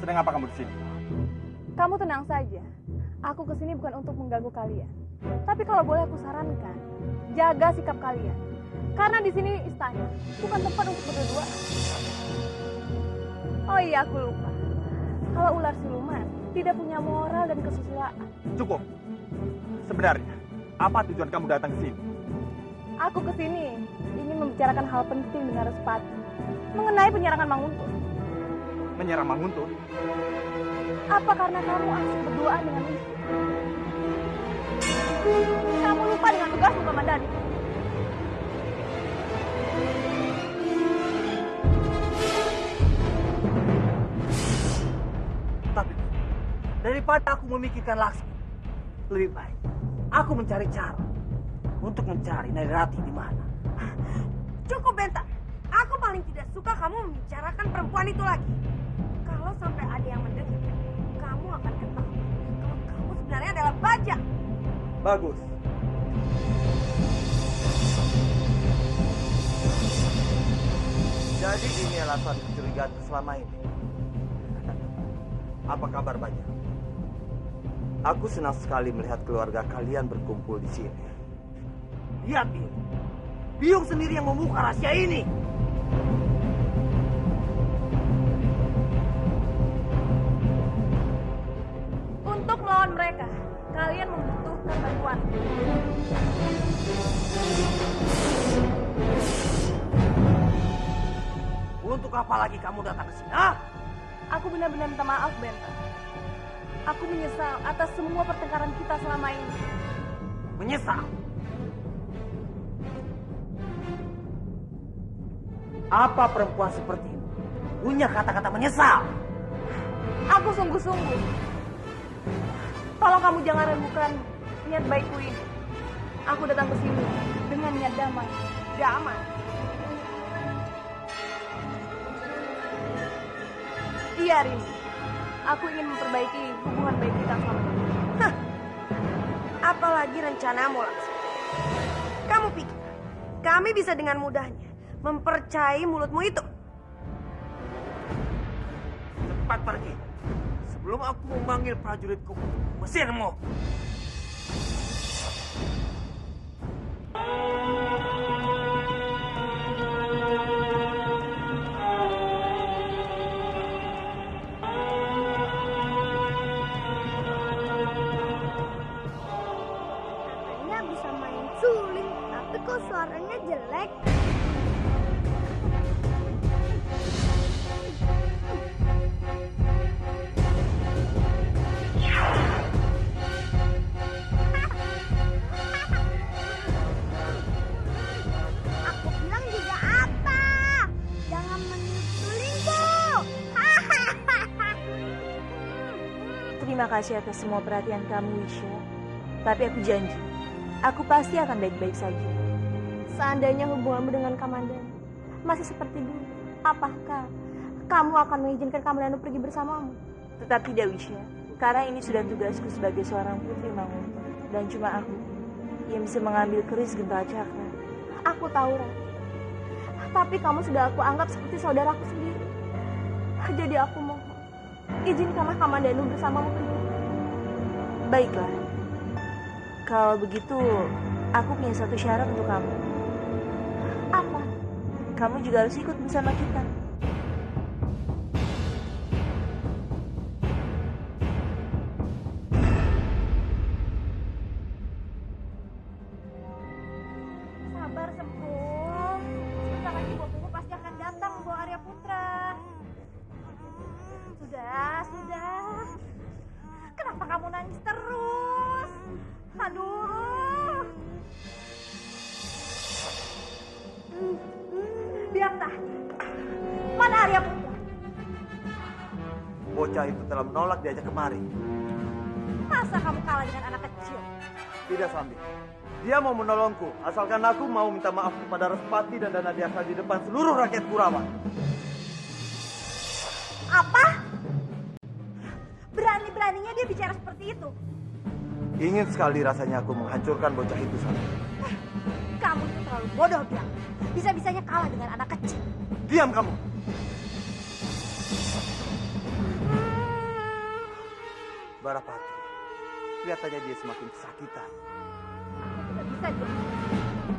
Sedang apa kamu di sini? Kamu tenang saja. Aku kesini bukan untuk mengganggu kalian. Tapi kalau boleh aku sarankan, jaga sikap kalian. Karena di sini istana, bukan tempat untuk berdua. Oh iya, aku lupa. Kalau ular siluman tidak punya moral dan kesusilaan. Cukup. Sebenarnya, apa tujuan kamu datang ke sini? Aku kesini ingin membicarakan hal penting dengan Respati mengenai penyerangan Manguntur. Menyerang Manguntur? Apa karena kamu asik berduaan dengan Wisnu? Kamu lupa dengan tugasmu, Kamandanu. Tapi daripada aku memikirkan Laksmi, lebih baik aku mencari cara untuk mencari Nairati di mana. Cukup, Benta. Aku paling tidak suka kamu membicarakan perempuan itu lagi. Kalau sampai ada yang mendengar, kamu akan ketahui kalau kamu sebenarnya adalah bajak. Bagus. Jadi ini alasan kecurigaanku selama ini. Apa kabar banyak? Aku senang sekali melihat keluarga kalian berkumpul di sini. Lihat ini, Biung sendiri yang membuka rahasia ini. Untuk melawan mereka, kalian membutuhkan bantuan. Untuk apa lagi kamu datang ke sini? Hah? Aku benar-benar minta maaf, Benta. Aku menyesal atas semua pertengkaran kita selama ini. Menyesal? Apa perempuan seperti itu punya kata-kata menyesal? Aku sungguh-sungguh. Tolong kamu jangan ragukan niat baikku ini. Aku datang ke sini dengan niat damai. Damai? Iya, Rini. Aku ingin memperbaiki hubungan baik kita selama ini. Apalagi rencanamu, Laksmi. Kamu pikir kami bisa dengan mudahnya mempercayai mulutmu itu? Cepat pergi sebelum aku memanggil prajuritku mesirmu. Katanya bisa main suling, tapi kok suaranya jelek? Aku bilang juga apa? Jangan main sulingku. Terima kasih atas semua perhatian kamu, Wisya. Tapi aku janji, aku pasti akan baik-baik saja. Seandainya hubunganmu dengan Kamandanu masih seperti dulu, apakah kamu akan mengizinkan Kamandanu pergi bersamamu? Tetap tidak, Wisya. Karena ini sudah tugasku sebagai seorang putri Manguntur. Dan cuma aku yang bisa mengambil keris Gentala Cakra. Aku tahu, Rati. Tapi kamu sudah aku anggap seperti saudaraku sendiri. Jadi aku mohon, izinkanlah Kamandanu bersamamu pergi. Baiklah. Kalau begitu, aku punya satu syarat untuk kamu. Apa? Kamu juga harus ikut bersama kita. Sabar, Sempung. Sebentar lagi bopomu pasti akan datang membawa Arya Putra. Sudah. Kenapa kamu nangis terus? Aduh. Biarta, mana Arya Putra? Bocah itu telah menolak diajak kemari. Masa kamu kalah dengan anak kecil? Tidak, Sambi. Dia mau menolongku, asalkan aku mau minta maaf kepada Respati dan Dana Diasa di depan seluruh rakyat Kurawan. Apa? Berani-beraninya dia bicara seperti itu. Ingin sekali rasanya aku menghancurkan bocah itu, Sambi. Kamu itu terlalu bodoh, Biang. Bisa-bisanya kalah dengan anak kecil. Diam kamu. Barapati, kelihatannya dia semakin kesakitan. Aku tidak bisa diam.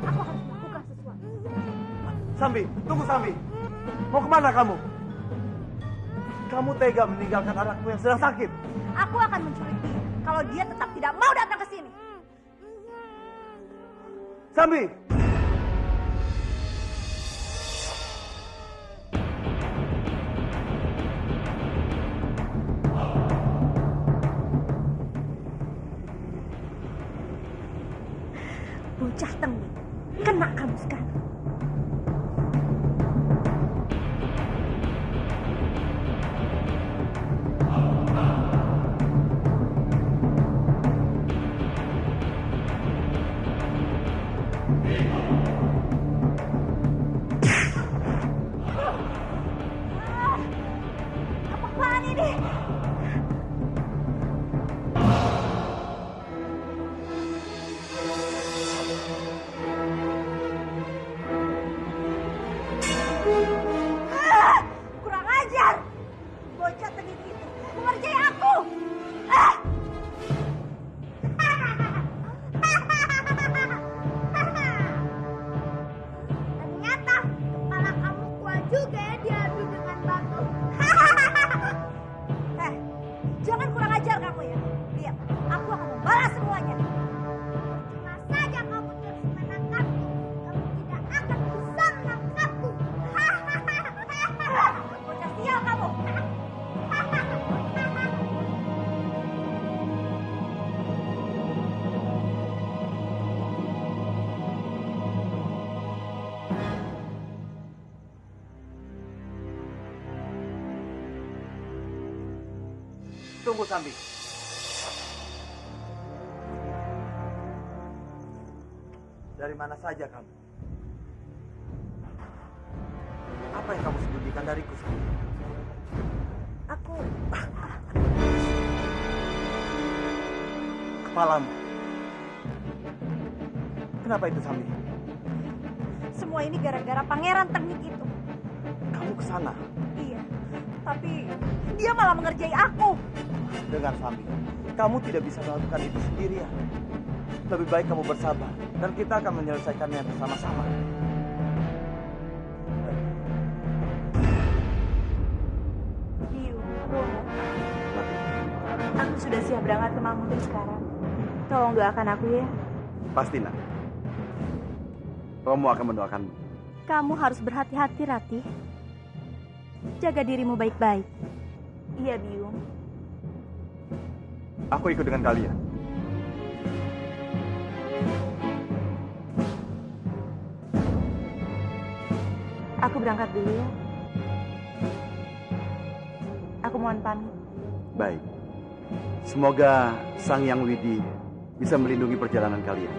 Aku harus melakukan sesuatu. Sambi, tunggu Sambi. Mau kemana kamu? Kamu tega meninggalkan anakmu yang sedang sakit. Aku akan menculik dia kalau dia tetap tidak mau datang ke sini. Sambi! Bocah tengil, kena kamu sekarang. Apaan ini? Kurang ajar! Bocah tengil itu mengerjai aku! Ternyata kepala kamu kuat juga ya diadu dengan batu. Jangan kurang ajar kamu ya. Lihat, aku akan membalas semuanya. Cuma saja kamu terus menangkapku. Kamu tidak akan bisa menangkapku. Bocah sial kamu! Tunggu Sambi. Dari mana saja kamu? Apa yang kamu sembunyikan dariku, Sambi? Aku Kepalamu. Kenapa itu, Sambi? semua ini gara-gara pangeran tengik itu. Kamu ke sana. Iya, tapi dia malah mengerjai aku. Dengar, Sambi. Kamu tidak bisa melakukan itu sendirian. Lebih baik kamu bersabar dan kita akan menyelesaikannya bersama-sama. Biu, Romo, aku sudah siap berangkat ke Manguntung sekarang. Tolong doakan aku ya. Pasti, nak. Romo akan mendoakanmu. Kamu harus berhati-hati, Ratih. Jaga dirimu baik-baik. Iya, Biung. Aku ikut dengan kalian. Aku berangkat dulu ya. Aku mohon pamit. Baik. Semoga Sang Yang Widi bisa melindungi perjalanan kalian.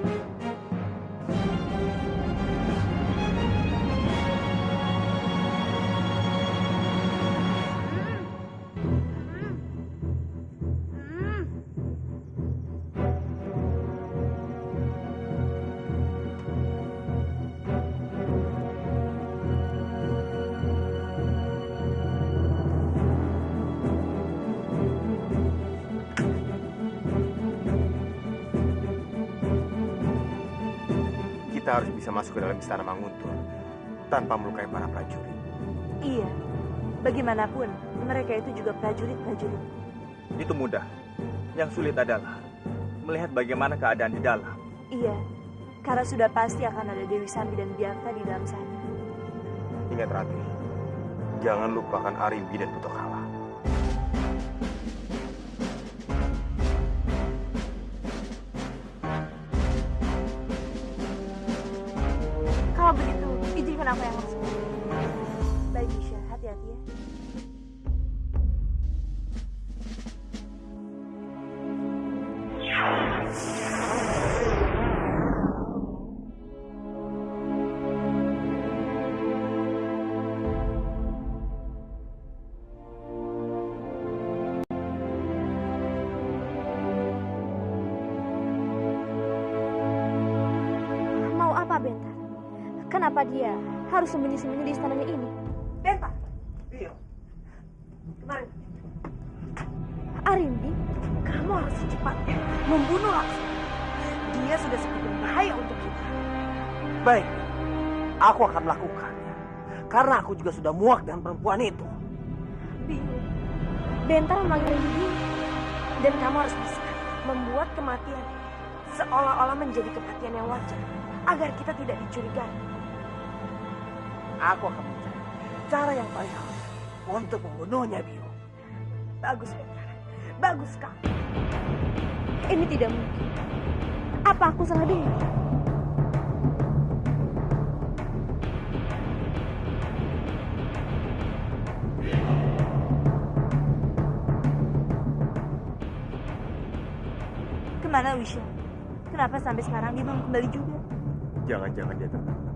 Kita harus bisa masuk ke dalam istana Manguntur tanpa melukai para prajurit. Iya. Bagaimanapun, mereka itu juga prajurit-prajurit. Itu mudah. Yang sulit adalah melihat bagaimana keadaan di dalam. Iya. Karena sudah pasti akan ada Dewi Sambi dan Biarta di dalam sana. Ingat, Ratih. Jangan lupakan Arimbi dan Putokala. Kalau begitu, izinkan aku yang masuk. Baik, Misha. Hati-hati ya. Mau apa, Bentar? Kenapa dia harus sembunyi-sembunyi di istananya ini? Bentar, Bio. kemarin Arimbi, kamu harus secepatnya membunuh Laksmi. Dia sudah semakin bahaya untuk kita. Baik, aku akan melakukannya. Karena aku juga sudah muak dengan perempuan itu. Biung, Bentar memanggil Biung. Dan kamu harus bisa membuat kematian seolah-olah menjadi kematian yang wajar agar kita tidak dicurigai. Aku akan mencari cara yang paling halus untuk membunuhnya, Biung. Bagus, Bentar. Bagus sekali. Ini tidak mungkin. Apa aku salah dengar? Kemana Wisha? Kenapa sampai sekarang dia belum kembali juga? Jangan-jangan dia tertangkap.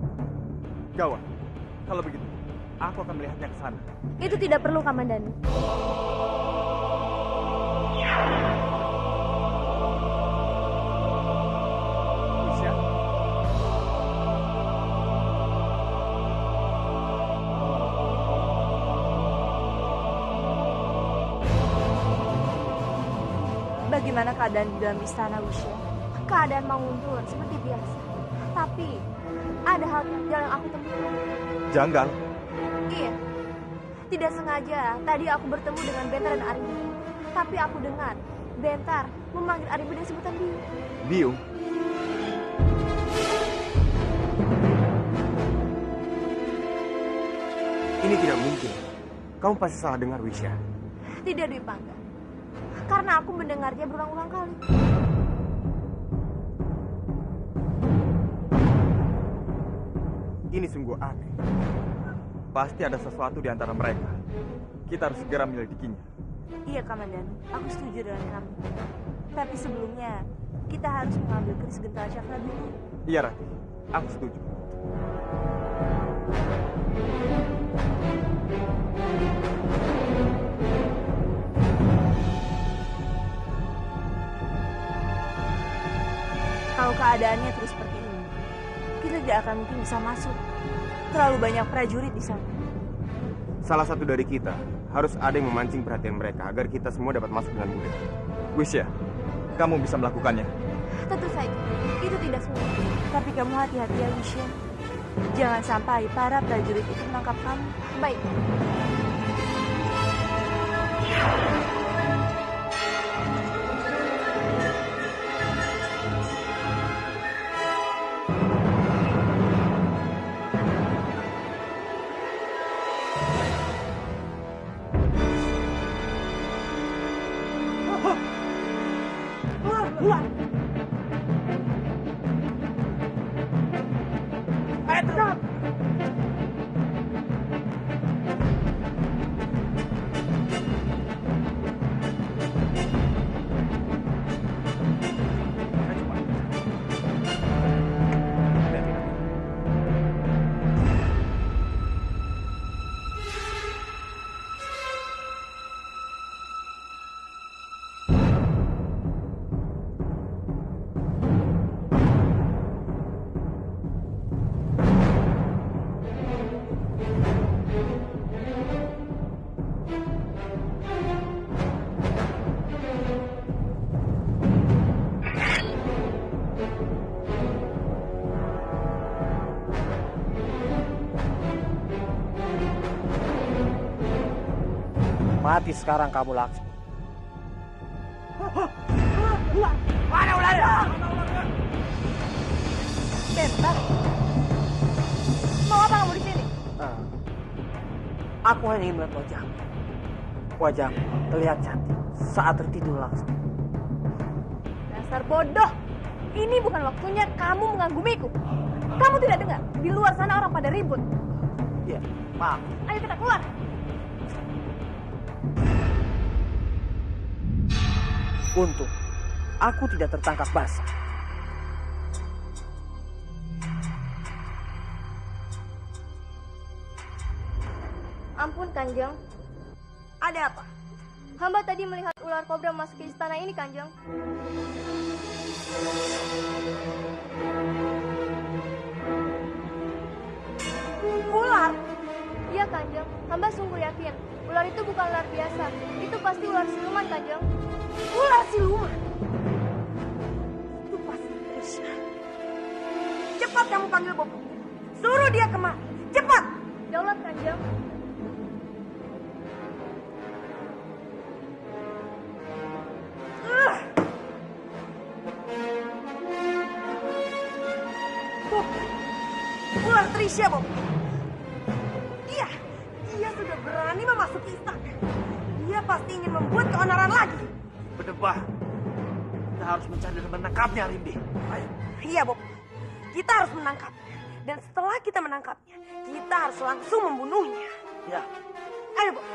Gawat. Kalau begitu, aku akan melihatnya ke sana. Itu tidak perlu, Kamandanu. Wisya? Bagaimana keadaan di dalam istana Wisha? Keadaan Manguntur seperti biasa. Tapi ada hal yang aku temukan. Janggal. Iya. Tidak sengaja tadi aku bertemu dengan Bentar dan Arimbi. Tapi aku dengar Bentar memanggil Arimbi dengan sebutan Biung. Biung? Ini tidak mungkin. Kamu pasti salah dengar, Wisya. Tidak, Dwi Pangga. Karena aku mendengarnya berulang-ulang kali. Ini sungguh aneh. Pasti ada sesuatu di antara mereka. Kita harus segera menyelidikinya. Iya, Kamandanu. Aku setuju dengan kamu. Tapi sebelumnya, kita harus mengambil keris Gentala Cakra dulu. Iya, Rati. Aku setuju. Kalau keadaannya terus seperti ini, kita tidak akan mungkin bisa masuk. Terlalu banyak prajurit di sana. Salah satu dari kita harus ada yang memancing perhatian mereka agar kita semua dapat masuk dengan mudah. Wisya, kamu bisa melakukannya. Tentu saja, itu tidak sulit. Tapi kamu hati-hati ya, Wisya. Jangan sampai para prajurit itu menangkap kamu. Baik. Keluar! Ayo terang! Mati sekarang kamu, Laksmi. Mana ularnya? Bentar. Mau apa kamu di sini? Aku hanya ingin melihat wajahmu. Wajahmu terlihat cantik saat tertidur, Laksmi. Dasar bodoh. Ini bukan waktunya kamu mengagumiku. Kamu tidak dengar? Di luar sana orang pada ribut. Iya, maaf. Ayo kita keluar. Untung aku tidak tertangkap basah. Ampun, Kanjeng. Ada apa? Hamba tadi melihat ular kobra masuk ke istana ini, Kanjeng. Ular? Iya, Kanjeng. Hamba sungguh yakin. Ular itu bukan ular biasa. Itu pasti ular siluman, Kanjeng. Ular siluman. Itu pasti Trisha. Cepat kamu panggil Bobo. Suruh dia kemari. Cepat. Daulat Kanjeng. Bob. Ular Trisha, Bob. Dia sudah berani memasuki istana. Dia pasti ingin membuat keonaran lagi. Berdebah. Kita harus mencari dan menangkapnya, Rimbi. Ayo. Iya, Bob. Kita harus menangkapnya. Dan setelah kita menangkapnya, kita harus langsung membunuhnya. Ya. Ayo, Bob.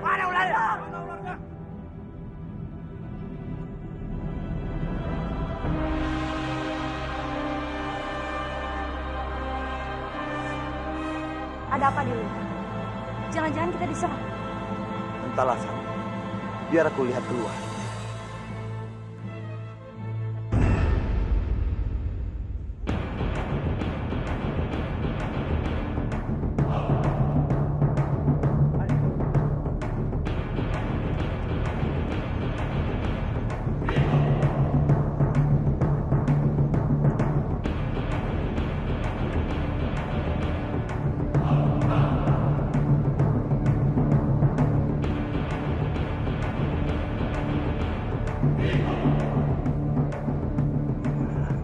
Mana ularnya? Mana ularnya? Ada apa di luar? Jangan-jangan kita diserang. Entahlah, Sam. Biar aku lihat keluar.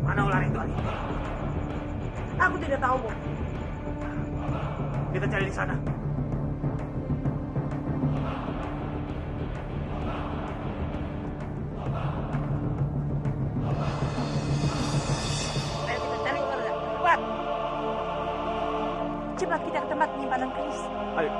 Mana ular itu, Ali? Aku tidak tahu, Bob. Kita cari di sana. Ayo kita cari ularnya. Cepat. Cepat kita ke tempat penyimpanan keris. Ayo.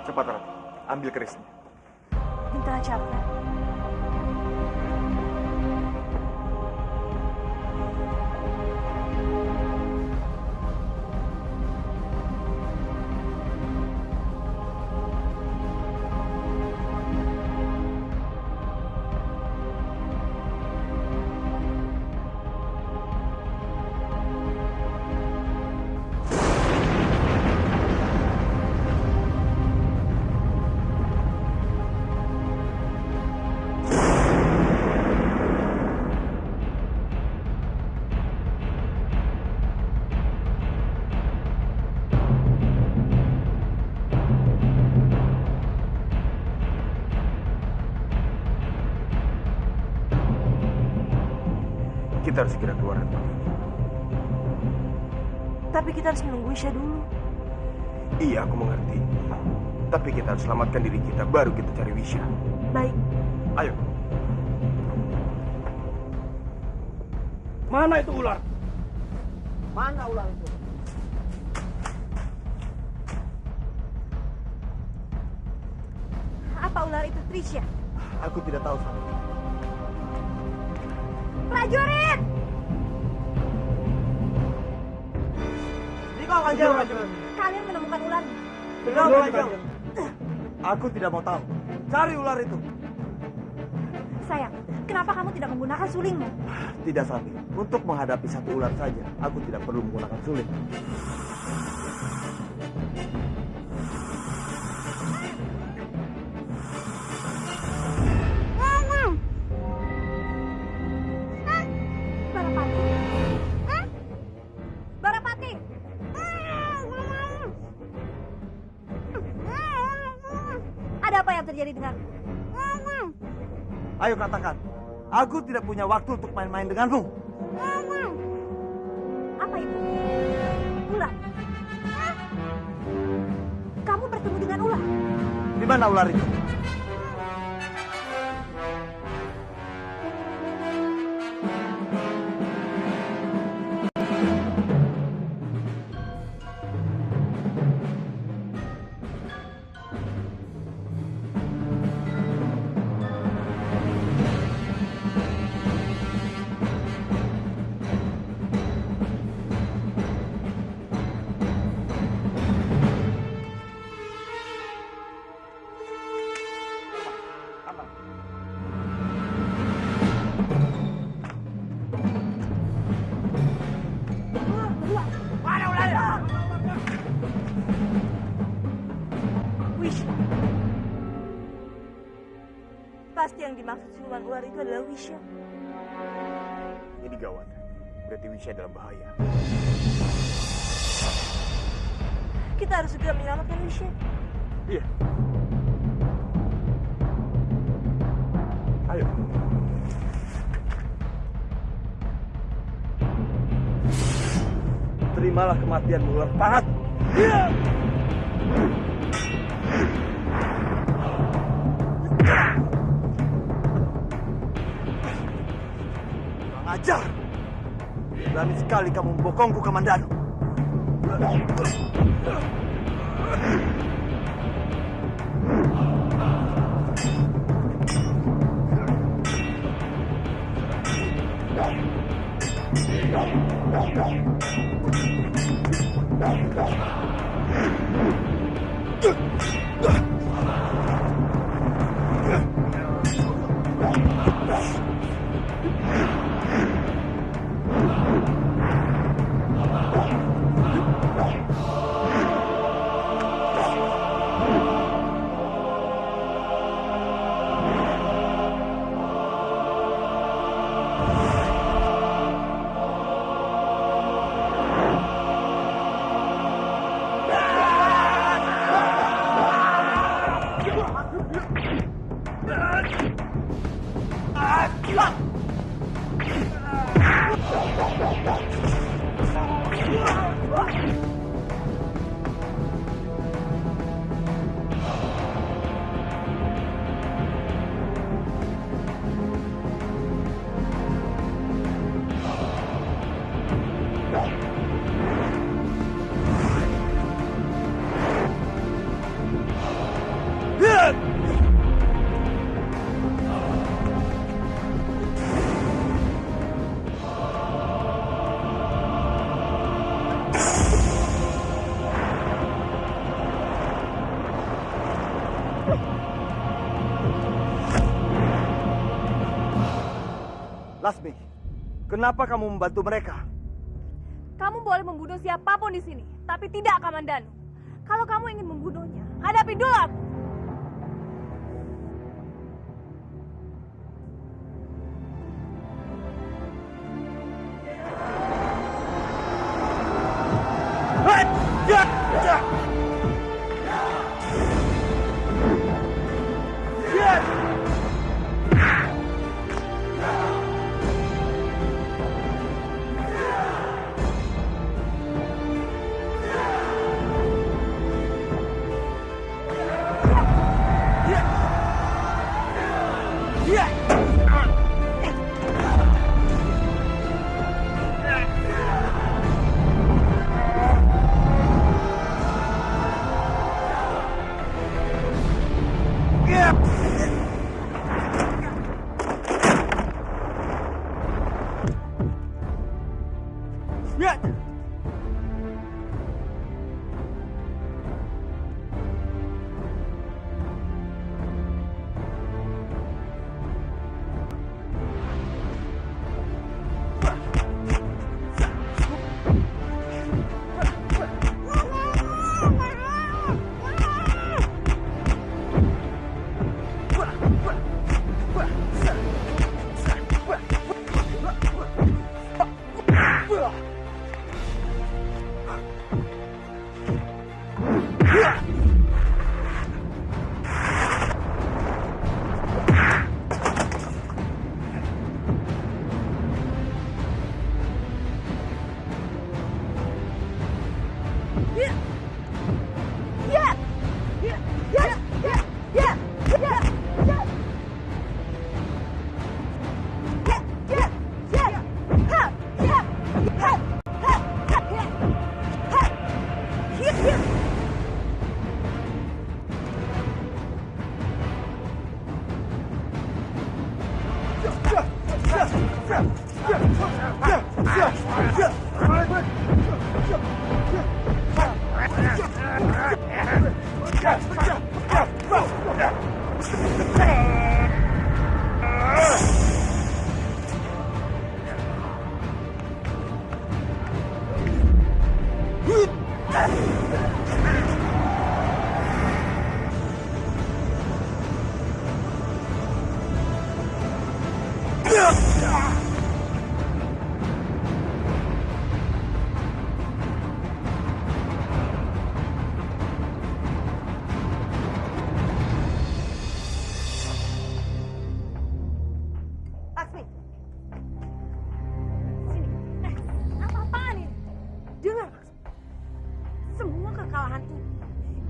Cepat, Ratu. Ambil kerisnya. Minta capek. Kita harus segera keluar. Tapi kita harus menunggu Isya dulu. Iya, aku mengerti. Tapi kita harus selamatkan diri kita, baru kita cari Wisya. Baik. Ayo. Mana itu ular? Mana ular itu? Apa ular itu, Trisha? Aku tidak tahu, Sam. Prajurit! Di kau, Kanjeng. Kalian menemukan ularnya. Benar, Kanjeng. Aku tidak mau tahu. Cari ular itu. Sayang, kenapa kamu tidak menggunakan sulingmu? Tidak, Sami. Untuk menghadapi satu ular saja, aku tidak perlu menggunakan suling. Barapati. Barapati. Ada apa yang terjadi dengan? Ayo katakan. Aku tidak punya waktu untuk main-main denganmu. Apa itu? Ular. Kamu bertemu dengan ular? Di mana ular itu? dimaksud siluman ular itu adalah Wisha. Ini gawat. Berarti Wisha dalam bahaya. Kita harus segera menyelamatkan Wisha. Iya. Ayo. Terimalah kematian ular pahat. Iya. Kurang ajar. Berani sekali kamu membokongku, Kamandanu. Lasmi, kenapa kamu membantu mereka? Kamu boleh membunuh siapapun di sini, tapi tidak Kamandanu. Kalau kamu ingin membunuhnya, hadapi dulu aku.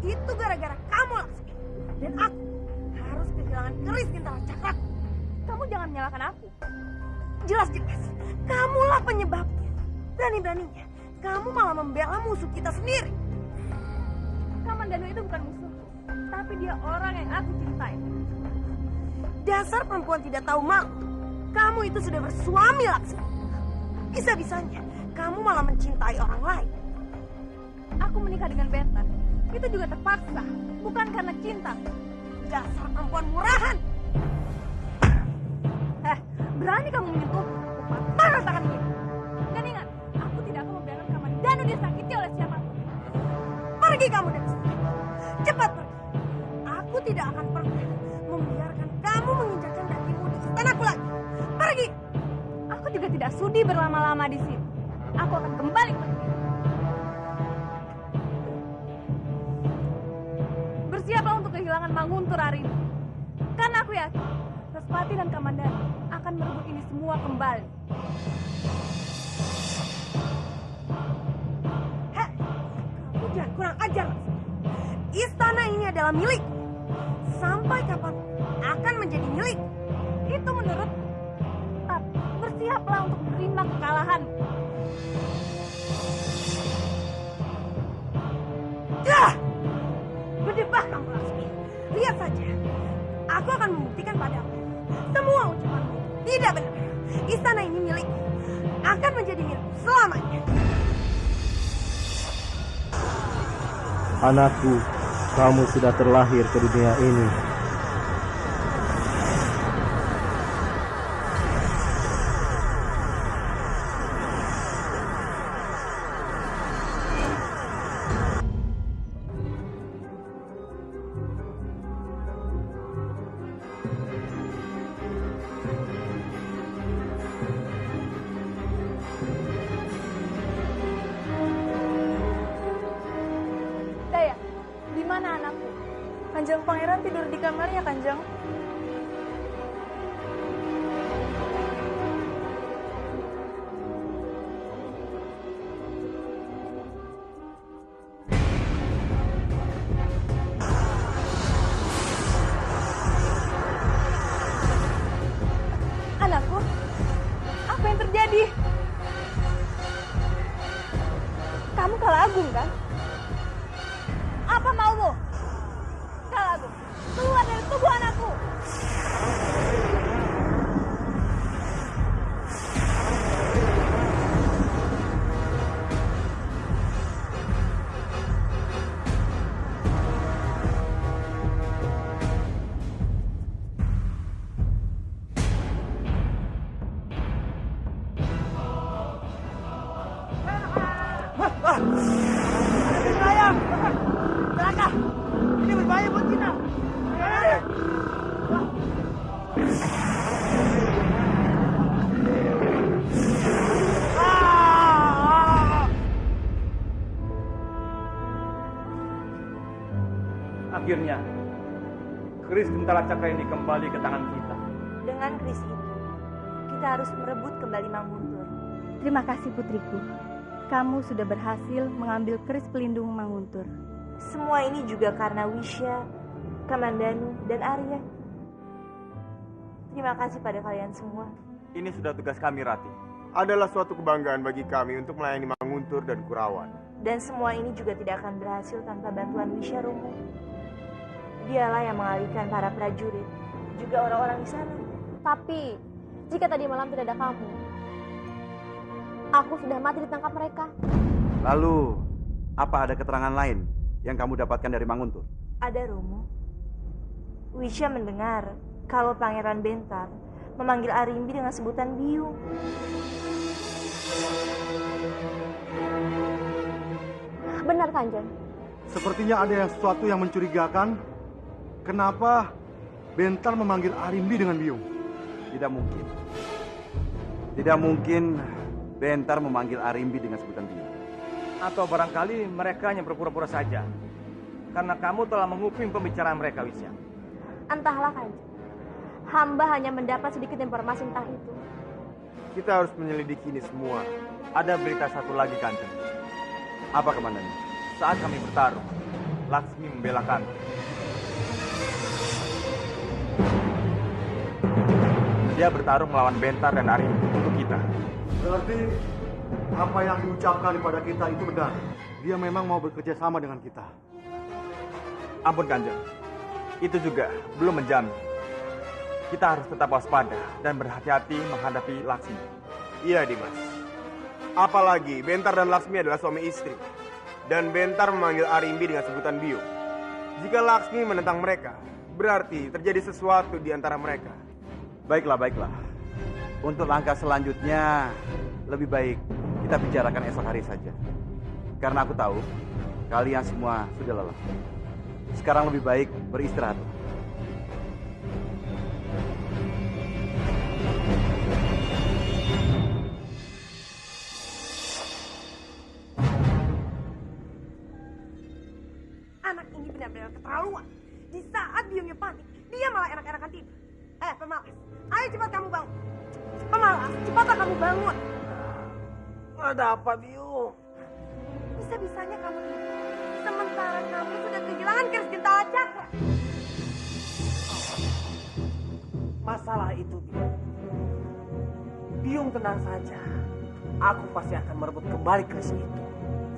itu gara-gara kamu Laksmi. Dan aku harus kehilangan keris Gentala Cakraku. Kamu jangan menyalahkan aku. Jelas-jelas, kamulah penyebabnya. Berani-beraninya, kamu malah membela musuh kita sendiri. Kamandanu itu bukan musuhku, tapi dia orang yang aku cintai. Dasar perempuan tidak tahu malu. Kamu itu sudah bersuami Laksmi. Bisa-bisanya, kamu malah mencintai orang lain. Aku menikah dengan Bentar. Itu juga terpaksa, bukan karena cinta. Dasar perempuan murahan. Berani kamu menyentuh patah tangan ini. Dan ingat, aku tidak akan membiarkan Kamandanu disakiti oleh siapapun. Pergi kamu dari sini. Cepat pergi. Aku tidak akan pernah membiarkan kamu menginjakkan kakimu di istanaku lagi. Pergi. Aku juga tidak sudi berlama-lama di sini. Aku akan kembali ke negeri. Bersiaplah untuk kehilangan Manguntur hari ini. Karena aku yakin, Respati dan Kamandanu akan merebut ini semua kembali. Heh, kamu jangan kurang ajar. Istana ini adalah milik. Sampai kapan akan menjadi milik? Itu menurut. Tapi bersiaplah untuk menerima kekalahan. Dah! Berdebah kamu Laksmi. Lihat saja. Aku akan membuktikan padamu. Semua ucapanmu tidak benar. Istana ini milik. Akan menjadi milik selamanya. Anakku, kamu sudah terlahir ke dunia ini. Daya, di mana anakku? Kanjeng Pangeran tidur di kamarnya, Kanjeng. Anakku, apa yang terjadi? Kamu Kalaagung kan? Apa maumu? Kalaagung, keluar dari tubuh anakku. Celaka! Ini berbahaya buat kita. Akhirnya, keris Gentala Cakra ini kembali ke tangan kita. Dengan keris itu, kita harus merebut kembali Manguntur. Terima kasih putriku. Kamu sudah berhasil mengambil keris pelindung Manguntur. Semua ini juga karena Wisya, Kamandanu, dan Arya. Terima kasih pada kalian semua. Ini sudah tugas kami, Rati. Adalah suatu kebanggaan bagi kami untuk melayani Manguntur dan Kurawan. Dan semua ini juga tidak akan berhasil tanpa bantuan Wisya Romo. Dialah yang mengalihkan para prajurit, juga orang-orang di sana. Tapi, jika tadi malam tidak ada kamu, aku sudah mati ditangkap mereka. Lalu, apa ada keterangan lain yang kamu dapatkan dari Manguntur? Ada, Romo. Wisya mendengar kalau Pangeran Bentar memanggil Arimbi dengan sebutan Biung. Benar, Kanjeng. Sepertinya ada sesuatu yang mencurigakan. Kenapa Bentar memanggil Arimbi dengan Biung? Tidak mungkin. Tidak mungkin Bentar memanggil Arimbi dengan sebutan Biung. Atau barangkali mereka hanya berpura-pura saja. Karena kamu telah menguping pembicaraan mereka, Wisya. Entahlah, Kanjeng. Hamba hanya mendapat sedikit informasi tentang itu. Kita harus menyelidiki ini semua. Ada berita satu lagi, Kanjeng. Apa komandannya? Saat kami bertarung, Laksmi membela kami. Dia bertarung melawan Bentar dan Arimbi untuk kita. Berarti apa yang diucapkan kepada kita itu benar. Dia memang mau bekerja sama dengan kita. Ampun Kanjeng, itu juga belum menjamin. Kita harus tetap waspada dan berhati-hati menghadapi Laksmi. Iya, Dimas. Apalagi Bentar dan Laksmi adalah suami istri. Dan Bentar memanggil Arimbi dengan sebutan Biung. Jika Laksmi menentang mereka, berarti terjadi sesuatu di antara mereka. Baiklah, baiklah. Untuk langkah selanjutnya, lebih baik kita bicarakan esok hari saja. Karena aku tahu, kalian semua sudah lelah. Sekarang lebih baik beristirahat. Anak ini benar-benar keterlaluan. Di saat Biungnya panik, dia malah enak-enakan tidur. Pemalas, ayo cepat kamu bangun. Pemalas, cepatlah kamu bangun. Ada apa, Biung? Bisa-bisanya kamu tidur, sementara kamu sudah kehilangan keris gentala cakra. Masalah itu, Biung. Biung tenang saja. Aku pasti akan merebut kembali keris itu.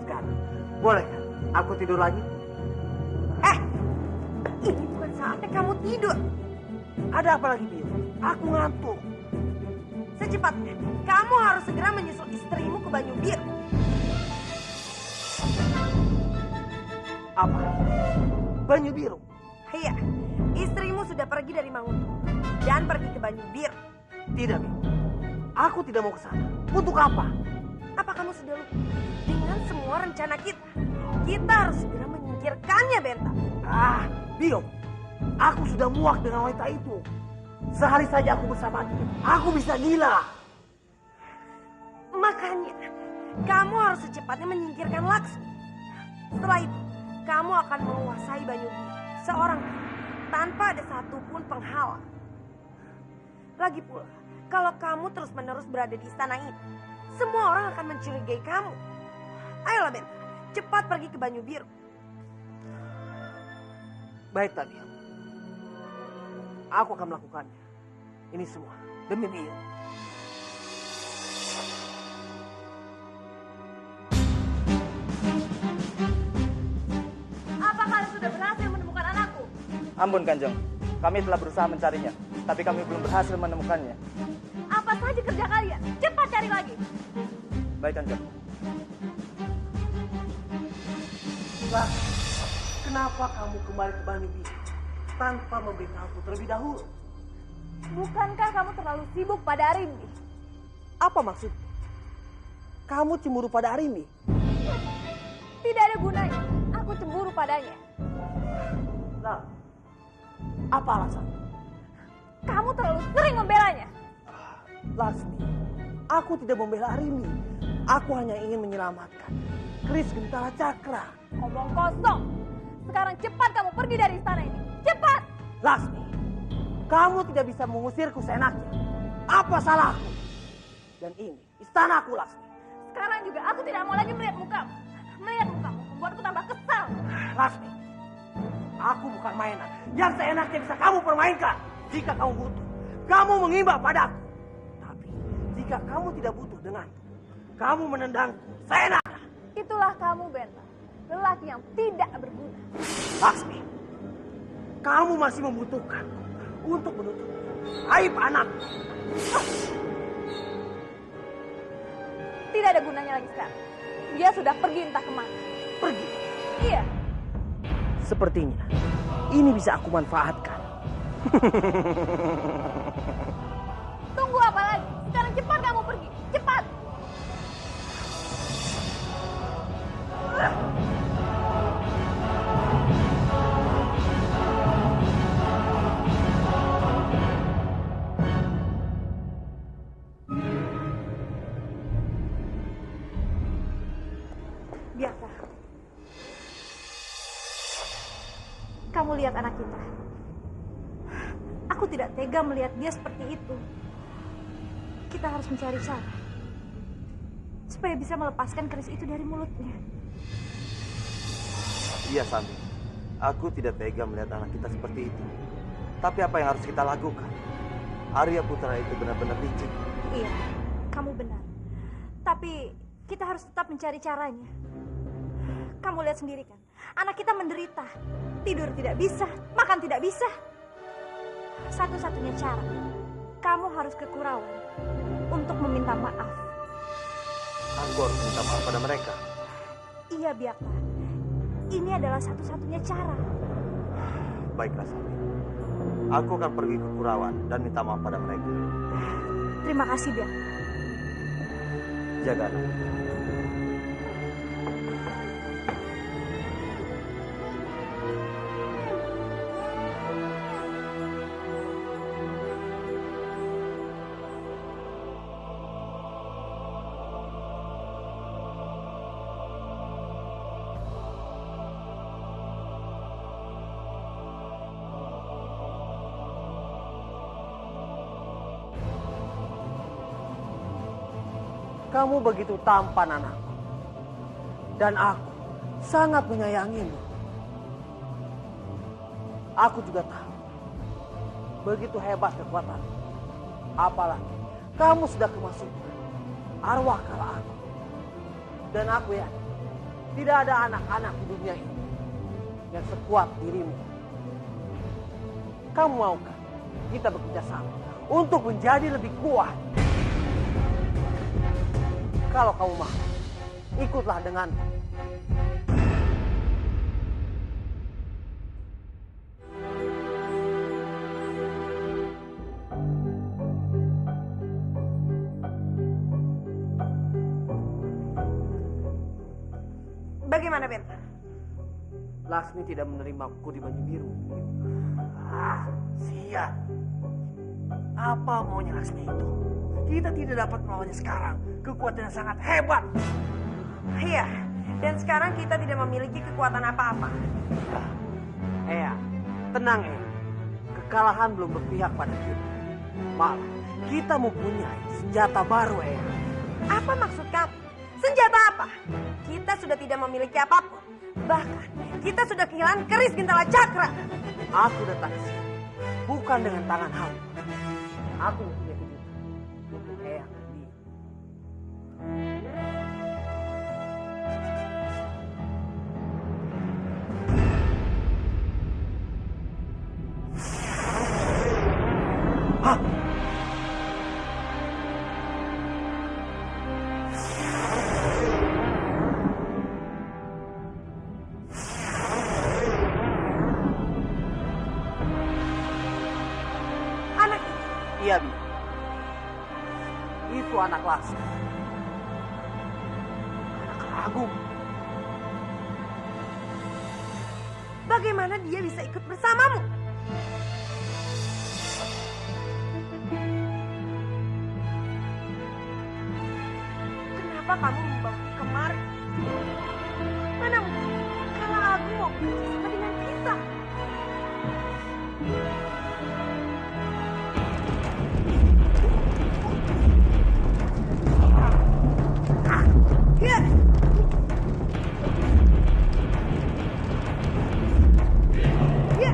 Sekarang, boleh kan aku tidur lagi? Ini bukan saatnya kamu tidur. Ada apa lagi, Biung? Aku ngantuk. Secepatnya, kamu harus segera menyusul istrimu ke Banyu Biru. Apa? Banyu Biru? Iya, istrimu sudah pergi dari Manguntu dan pergi ke Banyu Biru. Tidak, Biung. Aku tidak mau ke sana. Untuk apa? Apa kamu sudah lupa dengan semua rencana kita? Kita harus segera menyingkirkannya, Benta. Biung, aku sudah muak dengan wanita itu. Sehari saja aku bersama dia, aku bisa gila. Makanya, kamu harus secepatnya menyingkirkan Laksmi. Setelah itu, kamu akan menguasai Banyu Biru seorang diri, tanpa ada satupun penghalang. Lagi pula, kalau kamu terus-menerus berada di istana ini, semua orang akan mencurigai kamu. Ayolah, Benta, cepat pergi ke Banyu Biru. Baiklah, Biung. Aku akan melakukannya. Ini semua demi Biung. Apa kalian sudah berhasil menemukan anakku? Ampun Kanjeng, kami telah berusaha mencarinya, tapi kami belum berhasil menemukannya. Apa saja kerja kalian? Cepat cari lagi. Baik Kanjeng. Lah, kenapa kamu kembali ke Banyu Biru tanpa memberitahuku terlebih dahulu? Bukankah kamu terlalu sibuk pada Arimbi? Apa maksud? Kamu cemburu pada Arimbi? Tidak ada gunanya. Aku cemburu padanya. Lah, apa alasan? Kamu terlalu sering membelanya. Laksmi, aku tidak membela Arimbi. Aku hanya ingin menyelamatkan keris gentala cakra. Omong kosong. Sekarang cepat kamu pergi dari istana ini. Cepat! Laksmi, kamu tidak bisa mengusirku seenaknya. Apa salahku? Dan ini istanaku, Laksmi. Sekarang juga aku tidak mau lagi melihat mukamu. Melihat mukamu membuatku tambah kesal. Laksmi, aku bukan mainan yang seenaknya bisa kamu permainkan. Jika kamu butuh, kamu mengimbau padaku. Tapi jika kamu tidak butuh denganku, kamu menendangku seenaknya. Itulah kamu, Benta. Lelaki yang tidak berguna. Laksmi, kamu masih membutuhkan untuk menutup aib anakku. Tidak ada gunanya lagi sekarang. Dia sudah pergi entah kemana. Pergi. Iya. Sepertinya ini bisa aku manfaatkan. Tunggu apa lagi? Sekarang cepat kamu pergi. Cepat. Biarlah. Kamu lihat anak kita. Aku tidak tega melihat dia seperti itu. Kita harus mencari cara supaya bisa melepaskan keris itu dari mulutnya. Iya, Sami. Aku tidak tega melihat anak kita seperti itu. Tapi apa yang harus kita lakukan? Arya Putra itu benar-benar licik. Iya, kamu benar. Tapi kita harus tetap mencari caranya. Kamu lihat sendiri kan, anak kita menderita. Tidur tidak bisa, makan tidak bisa. Satu-satunya cara, kamu harus ke Kurawan untuk meminta maaf. Aku harus minta maaf pada mereka. Iya, Biakta. Ini adalah satu-satunya cara. Baiklah, Sami. Aku akan pergi ke Kurawan dan minta maaf pada mereka. Terima kasih, Biakta. Jaga anak. Kamu begitu tampan, anakku. Dan aku sangat menyayangimu. Aku juga tahu begitu hebat kekuatanmu. Apalagi kamu sudah kemasukan arwah kala aku. Dan aku yakin tidak ada anak-anak di dunia ini yang sekuat dirimu. Kamu maukah kita bekerja sama untuk menjadi lebih kuat? Kalau kamu mau, ikutlah denganku. Bagaimana, Benta? Laksmi tidak menerimaku di Banyu Biru. Sia. Apa maunya Laksmi itu? Kita tidak dapat melawannya sekarang. Kekuatannya sangat hebat. Iya, dan sekarang kita tidak memiliki kekuatan apa-apa. Tenang, Kekalahan belum berpihak pada kita. Malah, kita mempunyai senjata baru, Apa maksud kamu? Senjata apa? Kita sudah tidak memiliki apapun. Bahkan, kita sudah kehilangan keris Gentala Cakra. Aku datang ke sini bukan dengan tangan hampa. Aku mempunyai kejutan untuk Eyang dan dia. Iya, Bi. Itu anak Laksmi. Anak Agung. Bagaimana dia bisa ikut bersamamu? Kenapa kamu membawa kemari? Mana mungkin kalau aku mau bersama dengan kita? Ya. Ya.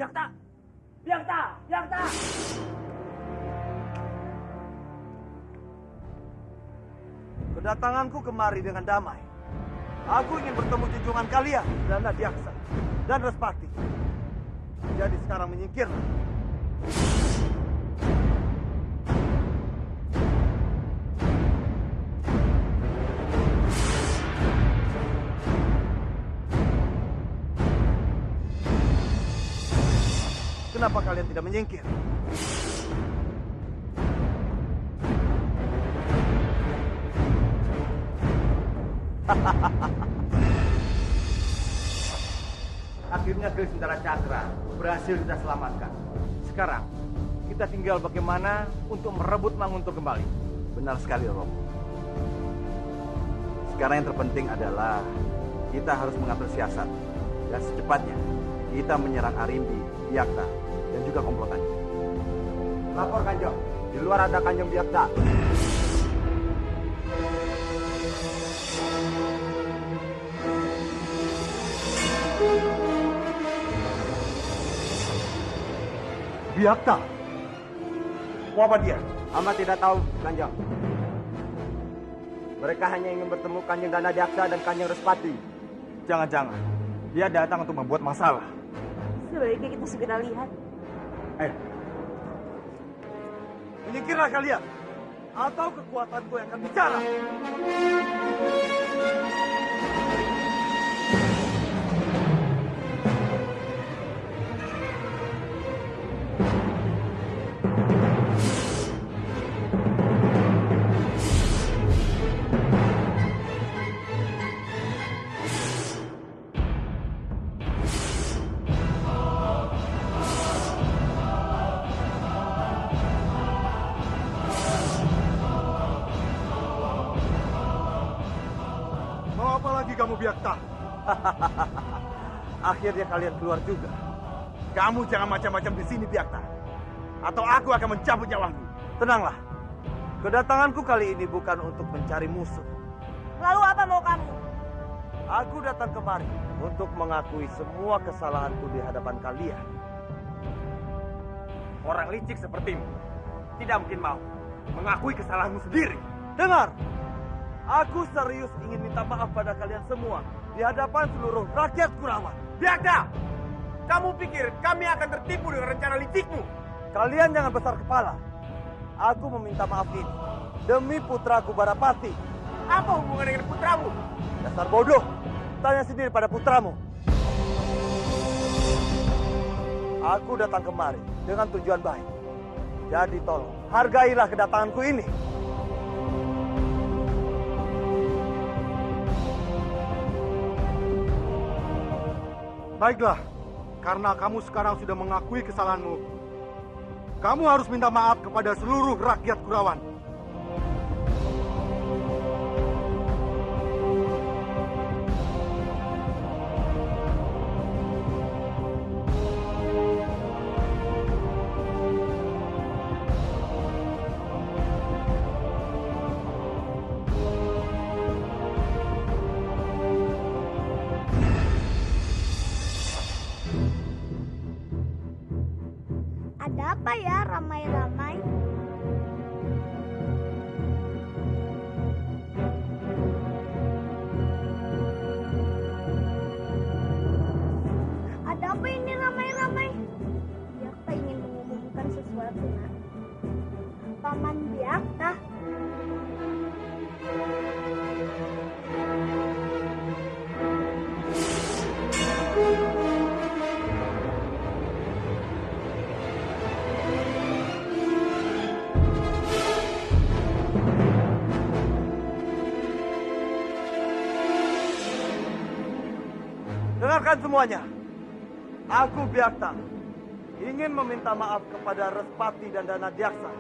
Biakta! Biakta! Biakta! Kedatanganku kemari dengan damai. Aku ingin bertemu junjungan kalian, Dana Diaksa dan Respati. Jadi sekarang menyingkirlah. Kenapa kalian tidak menyingkir? Akhirnya Keris Bintara Cakra berhasil kita selamatkan. Sekarang kita tinggal bagaimana untuk merebut Manguntur kembali. Benar sekali, Romo. Sekarang yang terpenting adalah kita harus mengatur siasat. Dan secepatnya kita menyerang Arimbi, Biakta, dan juga komplotannya. Lapor Kanjeng, di luar ada Kanjeng Biakta. Biakta. Mau apa dia? Hamba tidak tahu, Kanjeng. Mereka hanya ingin bertemu Kanjeng Dana Diaksa dan Kanjeng Respati. Jangan-jangan dia datang untuk membuat masalah. Sebaiknya kita segera lihat. Ayo. Menyingkirlah kalian, atau kekuatanku yang akan bicara. Mau apa lagi kamu, Biakta? Akhirnya kalian keluar juga. Kamu jangan macam-macam di sini, Biakta. Atau aku akan mencabut nyawamu. Tenanglah. Kedatanganku kali ini bukan untuk mencari musuh. Lalu apa mau kamu? Aku datang kemari untuk mengakui semua kesalahanku di hadapan kalian. Orang licik sepertimu tidak mungkin mau mengakui kesalahanmu sendiri. Dengar, aku serius ingin minta maaf pada kalian semua di hadapan seluruh rakyat Kurawan. Biakta! Kamu pikir kami akan tertipu dengan rencana licikmu? Kalian jangan besar kepala. Aku meminta maaf ini demi putraku Barapati. Apa hubungan dengan putramu? Dasar bodoh, tanya sendiri pada putramu. Aku datang kemari dengan tujuan baik. Jadi tolong, hargailah kedatanganku ini. Baiklah, karena kamu sekarang sudah mengakui kesalahanmu. Kamu harus minta maaf kepada seluruh rakyat Kurawan. Ada apa ya ramai-ramai? Ada apa ini ramai-ramai? Biakta ingin mengumumkan sesuatu, nak. Paman Biakta. Dengarkan semuanya. Aku Biakta ingin meminta maaf kepada Respati dan Dana Diaksa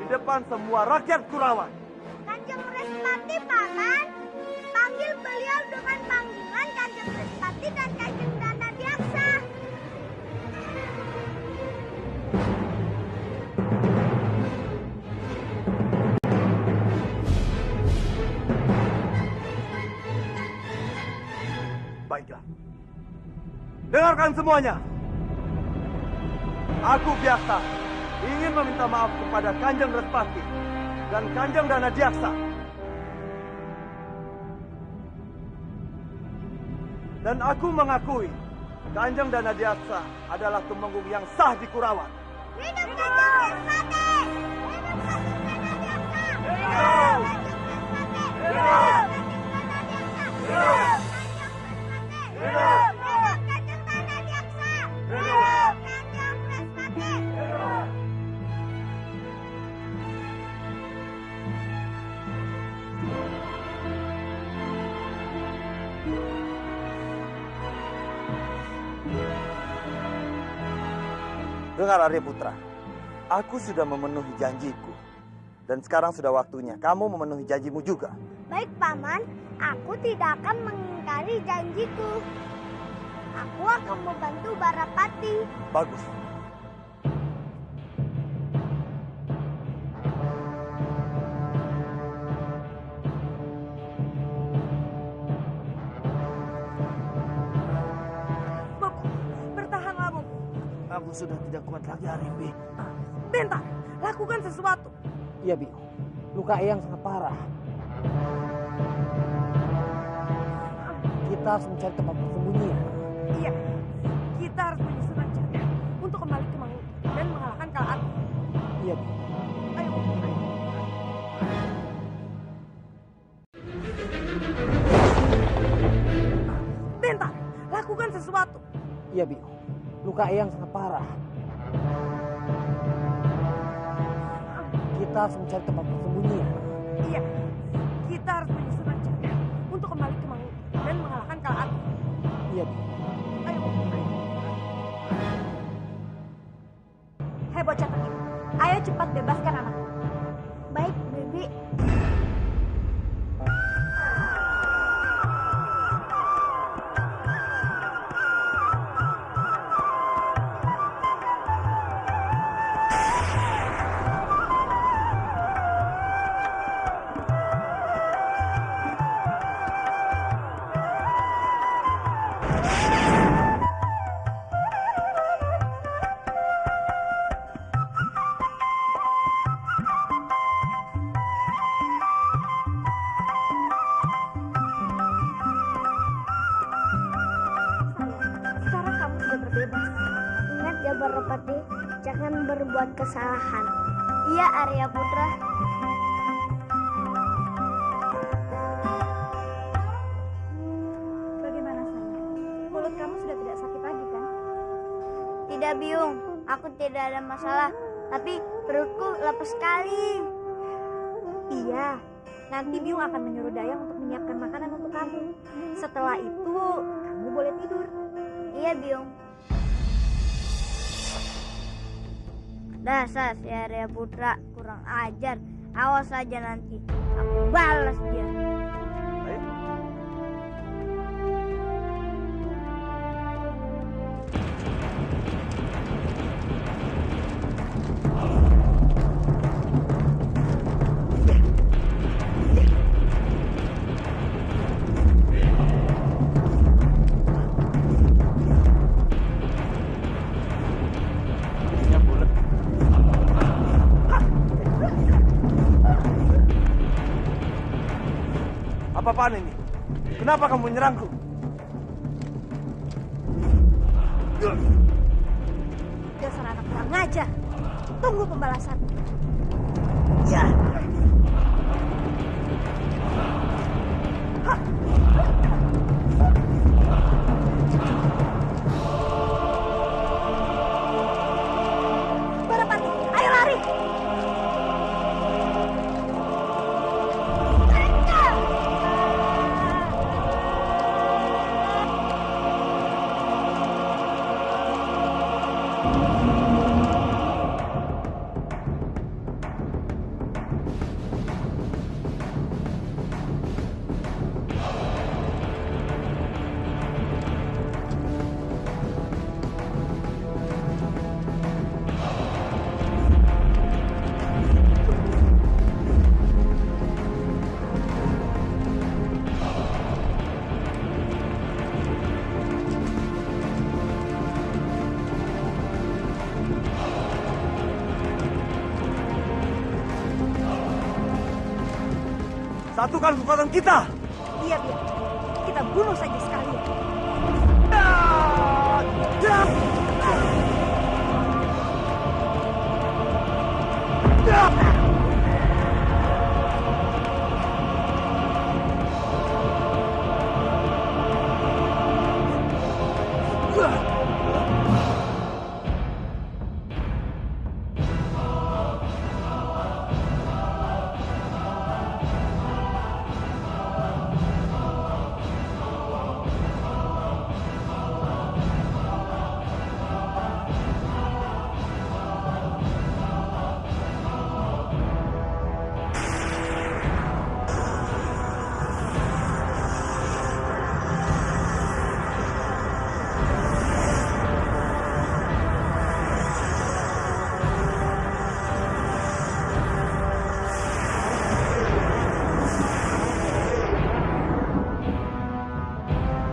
di depan semua rakyat Kurawan. Kanjeng Respati, Paman. Panggil beliau dengan panggilan Kanjeng Respati dan Kanjeng Dana Diaksa. Baiklah. Dengarkan semuanya. Aku biasa ingin meminta maaf kepada Kanjeng Respati dan Kanjeng Danadiaksa. Dan aku mengakui Kanjeng Danadiaksa adalah tumenggung yang sah di Kurawan. Hidup Kanjeng Respati! Hidup Kanjeng Danadiaksa! Hidup! Hidup! Hidup! Hidup Kanjeng Danadiaksa! Hidup Kanjeng Respati! Dengar Arya Putra, aku sudah memenuhi janjiku. Dan sekarang sudah waktunya kamu memenuhi janjimu juga. Baik, Paman. Aku tidak akan mengingkari janjiku. Aku akan membantu Barapati. Bagus. Bopo, bertahanlah Bopo. Aku sudah tidak kuat lagi Arimbi. Bentar, lakukan sesuatu. Iya Biung, luka Eyang sangat parah. Kita harus mencari tempat persembunyian. Iya, kita harus menyusun rencana untuk kembali ke Mangu dan mengalahkan Kala Api. Iya Biung. Ayo, ayo. Bentar, lakukan sesuatu. Iya Biung, luka Eyang sangat parah. Kita harus mencari tempat persembunyian. Iya, kita harus menyusun rencana untuk kembali ke Mangu dan mengalahkan Kala Api. Iya Biung. Ayo, ayo. Hei bocah tengil, ayo cepat bebaskan anakku. Baik, Bibi. Sekarang kamu sudah terbebas. Ingat ya Barapati, jangan berbuat kesalahan. Iya, Arya Putra. Bagaimana sayang? Mulut kamu sudah tidak sakit lagi kan? Tidak, Biung. Aku tidak ada masalah. Tapi perutku lapar sekali. Iya, nanti Biung akan menyuruh Dayang untuk menyiapkan makanan untuk kamu. Setelah itu, kamu boleh tidur. Iya, Biung. Dasar si Arya Putra kurang ajar. Awas saja nanti. Aku balas dia. Apa-apaan ini? Kenapa kamu menyerangku? Dasar anak kurang ajar. Tunggu pembalasan. Ya. Barapati, ayo lari. Satukan kekuatan kita. Iya, biar. Kita bunuh saja sekalian.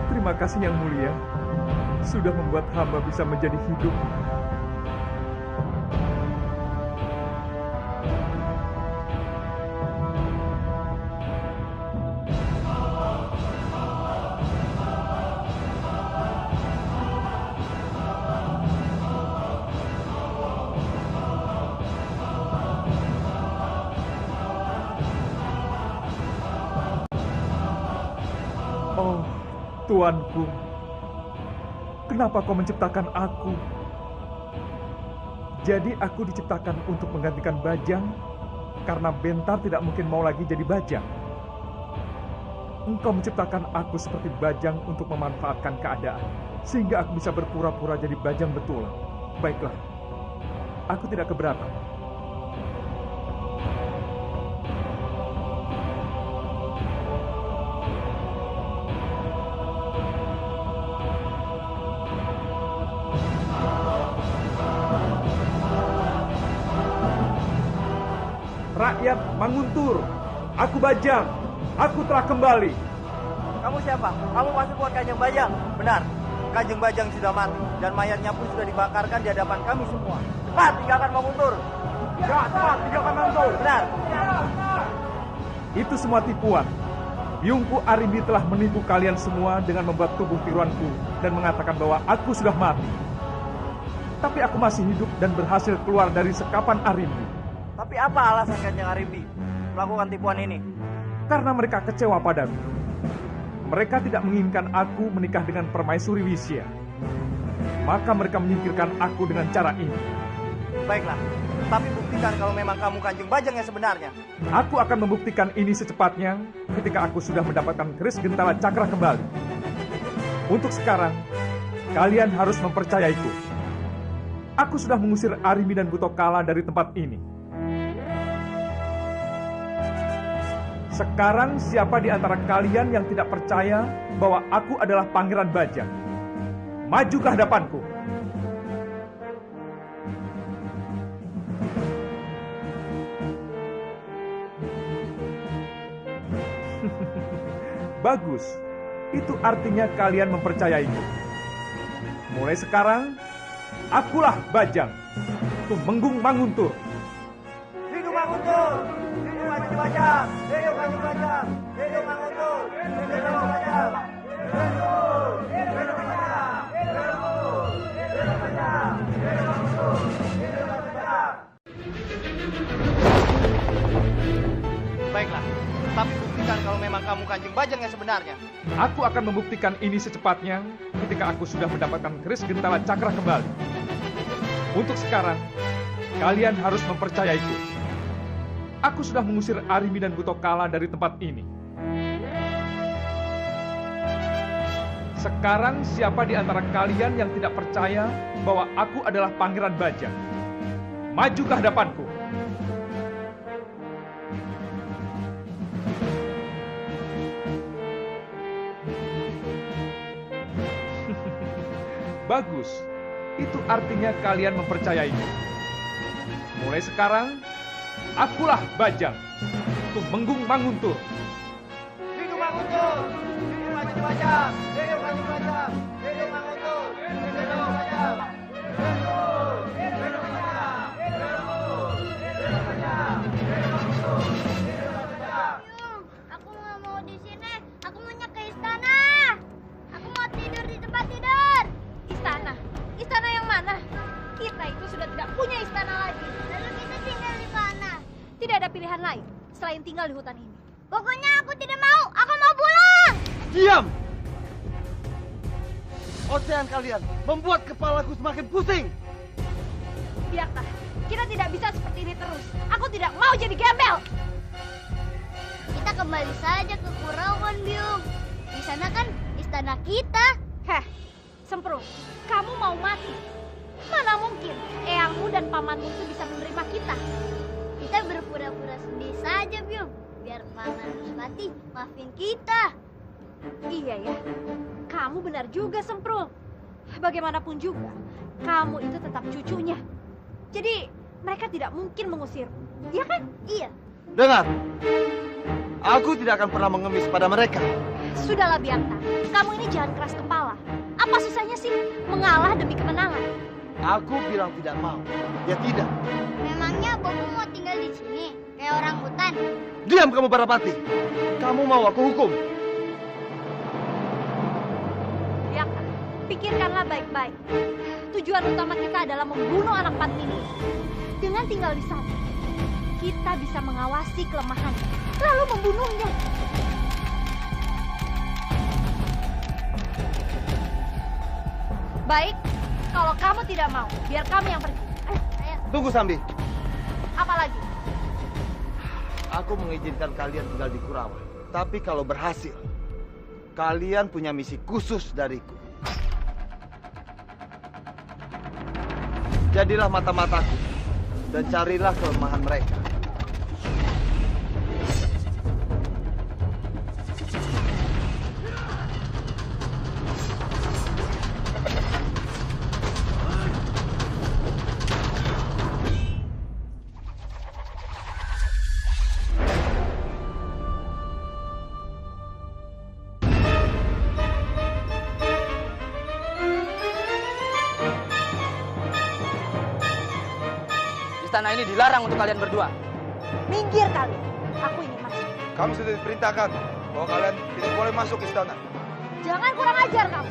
Terima kasih Yang Mulia, sudah membuat hamba bisa menjadi hidup. Oh, Tuanku, kenapa kau menciptakan aku? Jadi aku diciptakan untuk menggantikan Bajang karena Bentar tidak mungkin mau lagi jadi Bajang. Engkau menciptakan aku seperti Bajang untuk memanfaatkan keadaan, sehingga aku bisa berpura-pura jadi Bajang betulan. Baiklah, aku tidak keberatan. Rakyat Manguntur, aku Bajang, aku telah kembali. Kamu siapa? Kamu pasti buat Kanjeng Bajang. Benar, Kanjeng Bajang sudah mati dan mayatnya pun sudah dibakarkan di hadapan kami semua. Cepat tinggalkan Manguntur. Ya, cepat tinggalkan Manguntur. Benar. Itu semua tipuan. Biungku Arimbi telah menipu kalian semua dengan membuat tubuh tiruanku dan mengatakan bahwa aku sudah mati. Tapi aku masih hidup dan berhasil keluar dari sekapan Arimbi. Tapi apa alasan Kanjeng Arimbi melakukan tipuan ini? Karena mereka kecewa padaku. Mereka tidak menginginkan aku menikah dengan permaisuri Wisya. Maka mereka menyingkirkan aku dengan cara ini. Baiklah, tapi buktikan kalau memang kamu Kanjeng Bajang yang sebenarnya. Aku akan membuktikan ini secepatnya ketika aku sudah mendapatkan keris Gentala Cakra kembali. Untuk sekarang, kalian harus mempercayaiku. Aku sudah mengusir Arimbi dan Butokala dari tempat ini. Sekarang siapa di antara kalian yang tidak percaya bahwa aku adalah Pangeran Bajang? Maju ke hadapanku. Bagus. Itu artinya kalian mempercayaiku. Mulai sekarang, akulah Bajang, Tumenggung Manguntur. Hidup Manguntur! Hidup Kanjeng Bajang! Hidup Kanjeng Bajang! Hidup Manguntur! Hidup Kanjeng Bajang! Hidup! Hidup Bajang! Hidup! Hidup Bajang! Hidup Manguntur! Hidup Kanjeng Bajang! Baiklah, tapi buktikan kalau memang kamu Kanjeng Bajang yang sebenarnya. Aku akan membuktikan ini secepatnya ketika aku sudah mendapatkan keris Gentala Cakra kembali. Untuk sekarang, kalian harus mempercayaiku. Aku sudah mengusir Arimbi dan Butokala dari tempat ini. Sekarang siapa di antara kalian yang tidak percaya bahwa aku adalah Pangeran Bajang? Maju ke hadapanku. Bagus. Itu artinya kalian mempercayaiku. Mulai sekarang, akulah Bajang, Tumenggung Manguntur. Hidup Manguntur! Hidup Kanjeng Bajang! Hidup Kanjeng Bajang! Hidup Manguntur! Hidup Kanjeng Bajang! Hidup! Hidup Bajang! Hidup! Hidup Bajang! Hidup Manguntur! Hidup Bajang! Aku tidak ada pilihan lain selain tinggal di hutan ini. Pokoknya aku tidak mau. Aku mau pulang. Diam! Ocehan kalian membuat kepalaku semakin pusing. Biarkan, kita tidak bisa seperti ini terus. Aku tidak mau jadi gembel. Kita kembali saja ke Kurawan, Biung. Di sana kan istana kita. Heh, Semprung, kamu mau mati? Mana mungkin eyangmu dan pamanmu itu bisa menerima kita? Kita berpura-pura sedih saja, Biung. Biar Paman Respati maafin kita. Iya ya, kamu benar juga, Semprung. Bagaimanapun juga, kamu itu tetap cucunya. Jadi mereka tidak mungkin mengusir, iya kan? Iya. Dengar, aku tidak akan pernah mengemis pada mereka. Sudahlah Biarta, kamu ini jangan keras kepala. Apa susahnya sih mengalah demi kemenangan? Aku bilang tidak mau, ya tidak. Memangnya Bobo mau tinggal di sini kayak orang hutan? Diam kamu Barapati. Kamu mau aku hukum? Biarta, pikirkanlah baik-baik. Tujuan utama kita adalah membunuh anak Padmini. Dengan tinggal di sana, kita bisa mengawasi kelemahannya, lalu membunuhnya. Baik, kalau kamu tidak mau, biar kami yang pergi. Ayo. Tunggu Sambi. Apa lagi? Aku mengizinkan kalian tinggal di Kurawan. Tapi kalau berhasil, kalian punya misi khusus dariku. Jadilah mata-mataku dan carilah kelemahan mereka. Istana ini dilarang untuk kalian berdua. Minggir kalian, aku ingin masuk. Kami sudah diperintahkan bahwa kalian tidak boleh masuk ke istana. Jangan kurang ajar kamu.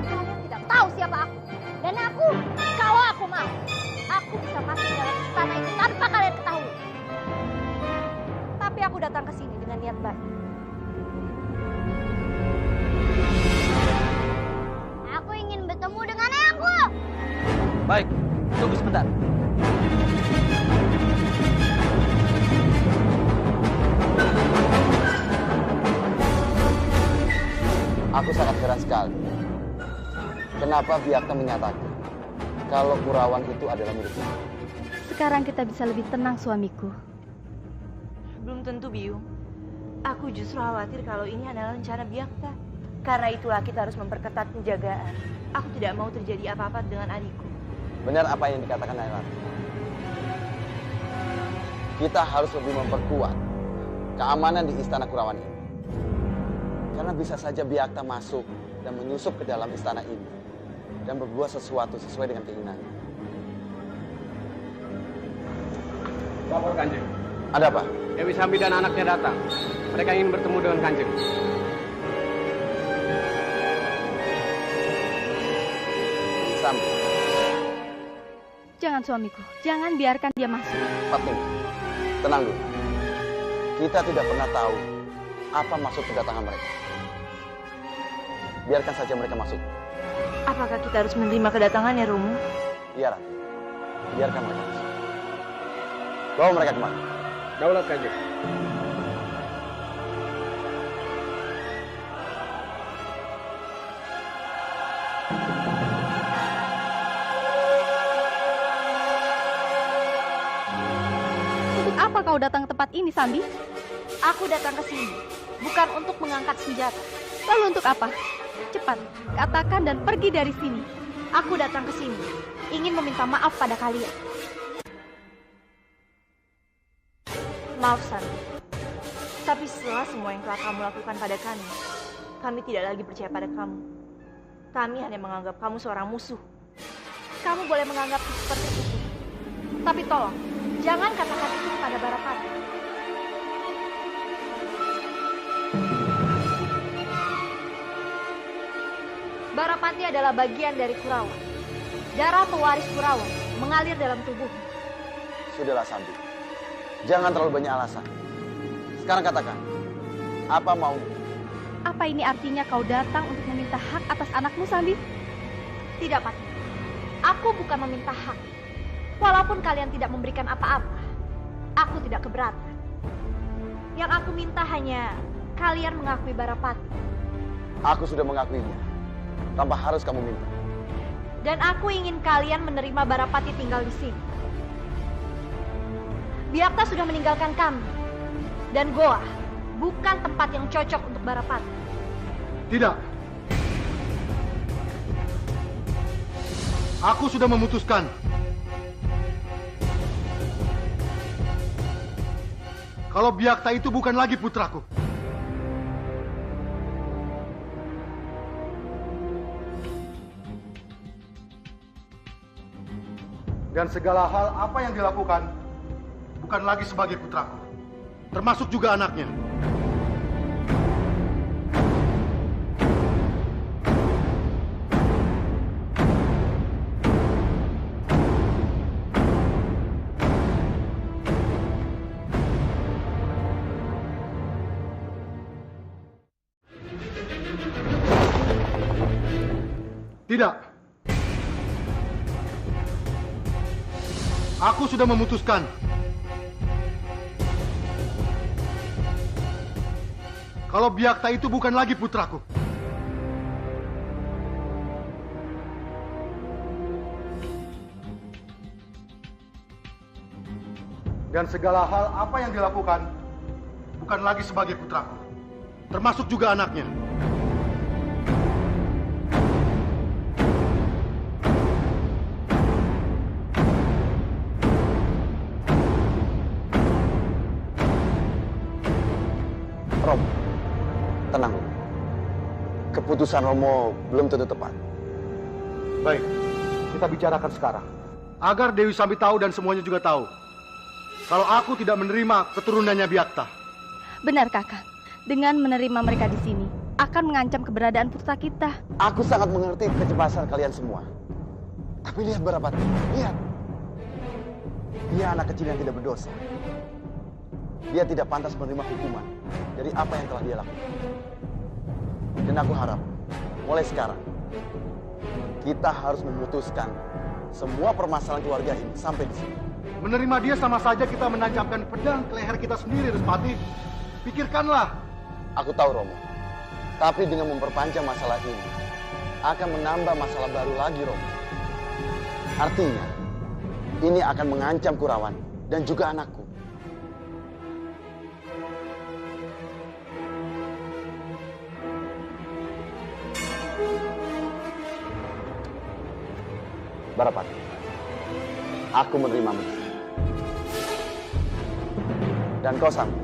Kalian tidak tahu siapa aku. Dan aku, kalau aku mau, aku bisa masuk dalam istana itu tanpa kalian ketahui. Tapi aku datang ke sini dengan niat baik. Aku ingin bertemu dengan ayahku. Baik, tunggu sebentar. Aku sangat heran sekali. Kenapa Biakta menyatakan kalau Kurawan itu adalah miliknya? Sekarang kita bisa lebih tenang, suamiku. Belum tentu, Biung. Aku justru khawatir kalau ini adalah rencana Biakta. Karena itulah kita harus memperketat penjagaan. Aku tidak mau terjadi apa-apa dengan adikku. Benar apa yang dikatakan Nairat. Kita harus lebih memperkuat keamanan di istana Kurawan ini. Karena bisa saja Biakta masuk dan menyusup ke dalam istana ini dan berbuat sesuatu sesuai dengan keinginannya. Lapor Kanjeng. Ada apa? Dewi Sambi dan anaknya datang. Mereka ingin bertemu dengan Kanjeng. Sambi. Jangan suamiku, jangan biarkan dia masuk. Fatmini, tenang dulu. Kita tidak pernah tahu apa maksud kedatangan mereka. Biarkan saja mereka masuk. Apakah kita harus menerima kedatangannya, Romo? Iya, Ratu. Biarkan mereka masuk. Bawa mereka kemari. Daulat Kanjeng. Untuk apa kau datang ke tempat ini, Sambi? Aku datang ke sini bukan untuk mengangkat senjata. Lalu untuk apa? Cepat, katakan dan pergi dari sini. Aku datang ke sini ingin meminta maaf pada kalian. Maaf, Sambi. Tapi setelah semua yang telah kamu lakukan pada kami tidak lagi percaya pada kamu. Kami hanya menganggap kamu seorang musuh. Kamu boleh menganggapku seperti itu. Tapi tolong, jangan katakan itu kepada Barapati. Barapati adalah bagian dari Kurawan. Darah pewaris Kurawan mengalir dalam tubuhmu. Sudahlah, Sambi. Jangan terlalu banyak alasan. Sekarang katakan, apa maumu? Apa ini artinya kau datang untuk meminta hak atas anakmu, Sambi? Tidak, Patih. Aku bukan meminta hak. Walaupun kalian tidak memberikan apa-apa, aku tidak keberatan. Yang aku minta hanya kalian mengakui Barapati. Aku sudah mengakuinya, tanpa harus kamu minta. Dan aku ingin kalian menerima Barapati tinggal di sini. Biakta sudah meninggalkan kami. Dan Goa bukan tempat yang cocok untuk Barapati. Tidak. Aku sudah memutuskan. Kalau Biakta itu bukan lagi putraku. Dan segala hal apa yang dilakukan bukan lagi sebagai putraku, termasuk juga anaknya. Tidak. Aku sudah memutuskan. Kalau Biakta itu bukan lagi putraku. Dan segala hal apa yang dilakukan bukan lagi sebagai putraku, termasuk juga anaknya. Romo, tenang. Keputusan Romo belum tentu tepat. Baik, kita bicarakan sekarang. Agar Dewi Sambi tahu dan semuanya juga tahu. Kalau aku tidak menerima keturunannya Biakta. Benar, Kakak. Dengan menerima mereka di sini, akan mengancam keberadaan putra kita. Aku sangat mengerti kecemasan kalian semua. Tapi lihat Barapati, lihat. Dia anak kecil yang tidak berdosa. Dia tidak pantas menerima hukuman dari apa yang telah dia lakukan. Dan aku harap, mulai sekarang, kita harus memutuskan semua permasalahan keluarga ini sampai di sini. Menerima dia sama saja kita menancapkan pedang ke leher kita sendiri, Respati. Pikirkanlah. Aku tahu, Romo. Tapi dengan memperpanjang masalah ini, akan menambah masalah baru lagi, Romo. Artinya, ini akan mengancam Kurawan dan juga anakku. Barapati, aku menerimamu. Dan kau Sambi,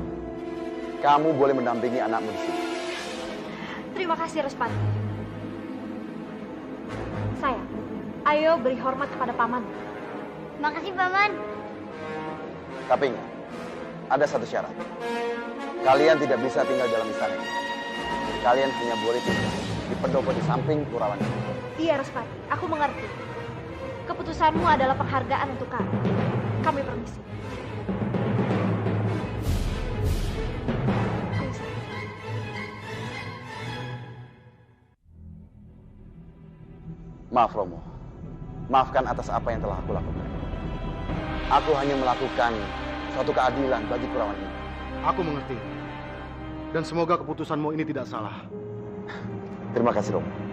kamu boleh mendampingi anakmu di sini. Terima kasih, Respati. Sayang, ayo beri hormat kepada paman. Makasih, Paman. Tapi ingat, ada satu syarat. Kalian tidak bisa tinggal dalam istana ini. Kalian hanya boleh tinggal di pendopo di samping Kurawan. Iya, Respati. Aku mengerti. Keputusanmu adalah penghargaan untuk kami. Kami permisi. Maaf, Romo. Maafkan atas apa yang telah aku lakukan. Aku hanya melakukan suatu keadilan bagi Kurawan ini. Aku mengerti. Dan semoga keputusanmu ini tidak salah. Terima kasih, Romo.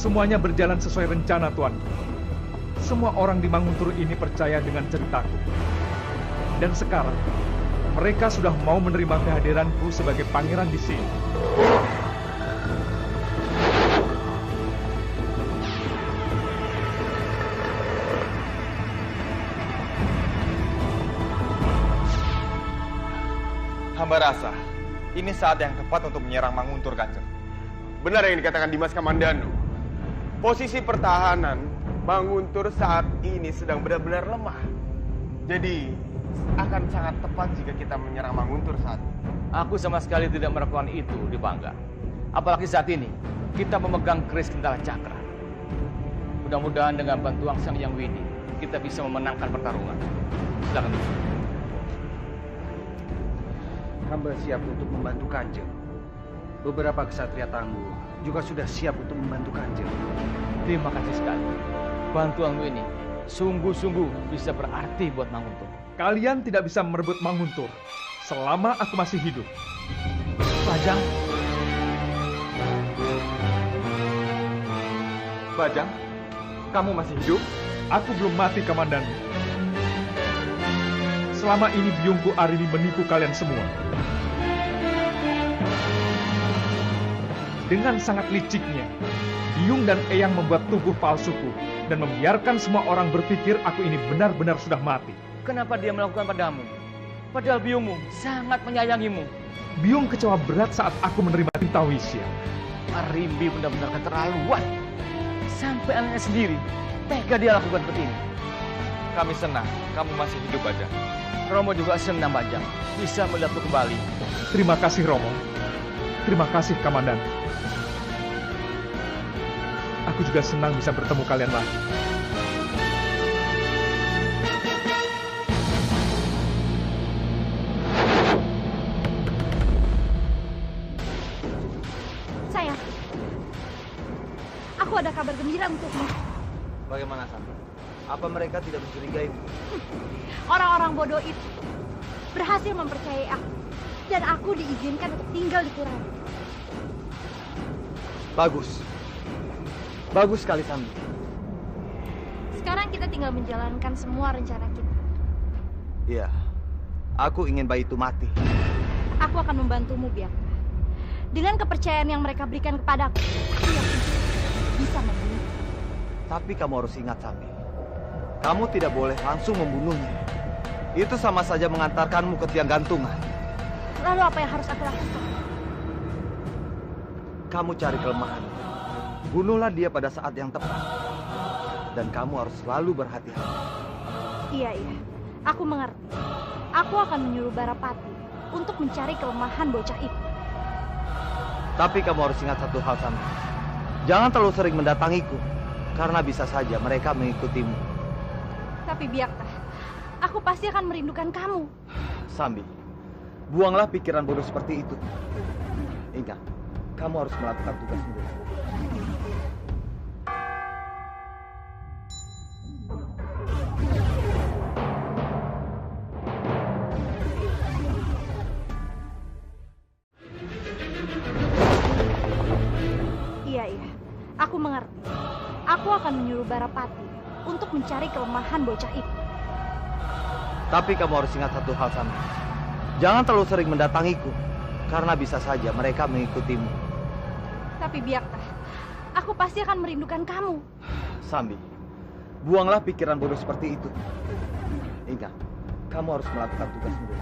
Semuanya berjalan sesuai rencana, Tuan. Semua orang di Mangunturu ini percaya dengan ceritaku. Dan sekarang, mereka sudah mau menerima kehadiranku sebagai pangeran di sini. Hamba rasa ini saat yang tepat untuk menyerang Manguntur, Kanjeng. Benar yang dikatakan Dimas Kamandanu. Posisi pertahanan Manguntur saat ini sedang benar-benar lemah. Jadi akan sangat tepat jika kita menyerang Manguntur saat ini. Aku sama sekali tidak melakukan itu di Bangga. Apalagi saat ini kita memegang keris Gentala Cakra. Mudah-mudahan dengan bantuan Sang Hyang Widi kita bisa memenangkan pertarungan. Silakan. Hamba siap untuk membantu Kanjeng. Beberapa kesatria tangguh juga sudah siap untuk membantu Kanjeng. Terima kasih sekali. Bantuanmu ini sungguh-sungguh bisa berarti buat Manguntur. Kalian tidak bisa merebut Manguntur selama aku masih hidup. Bajang. Bajang, kamu masih hidup? Aku belum mati, Kamandan. Selama ini biungku Arini menipu kalian semua. Dengan sangat liciknya, Biung dan Eyang membuat tubuh palsuku dan membiarkan semua orang berpikir aku ini benar-benar sudah mati. Kenapa dia melakukan padamu? Padahal biungmu sangat menyayangimu. Biung kecewa berat saat aku menerima cinta Wisya. Arimbi benar-benar keterlaluan. Sampai anaknya sendiri tega dia lakukan seperti ini. Kami senang kamu masih hidup, Bajang. Romo juga senang, Bajang, bisa melihatmu kembali. Terima kasih, Romo. Terima kasih, Kamandan. Aku juga senang bisa bertemu kalian lagi. Sayang, aku ada kabar gembira untukmu. Bagaimana, Santi? Apa mereka tidak mencurigaimu? Orang-orang bodoh itu berhasil mempercayai aku, dan aku diizinkan untuk tinggal di Kurangan. Bagus. Bagus sekali, Santi. Sekarang kita tinggal menjalankan semua rencana kita. Iya. Aku ingin bayi itu mati. Aku akan membantumu, Biakta. Dengan kepercayaan yang mereka berikan kepadaku, aku yakin bisa membunuh. Tapi kamu harus ingat, Santi. Kamu tidak boleh langsung membunuhnya. Itu sama saja mengantarkanmu ke tiang gantungan. Lalu apa yang harus aku lakukan? Kamu cari kelemahannya. Bunuhlah dia pada saat yang tepat. Dan kamu harus selalu berhati-hati. Iya. Aku mengerti. Aku akan menyuruh Barapati untuk mencari kelemahan bocah itu. Tapi kamu harus ingat satu hal, Santi. Jangan terlalu sering mendatangiku. Karena bisa saja mereka mengikutimu. Tapi Biakta, aku pasti akan merindukan kamu. Sambi, buanglah pikiran bodoh seperti itu. Ingat, kamu harus melakukan tugasmu. Iya. Aku mengerti. Aku akan menyuruh Barapati untuk mencari kelemahan bocah itu. Tapi kamu harus ingat satu hal, Sambi. Jangan terlalu sering mendatangiku, karena bisa saja mereka mengikutimu. Tapi Biakta, aku pasti akan merindukan kamu. Sambi, buanglah pikiran bodoh seperti itu. Ingat, kamu harus melakukan tugasmu.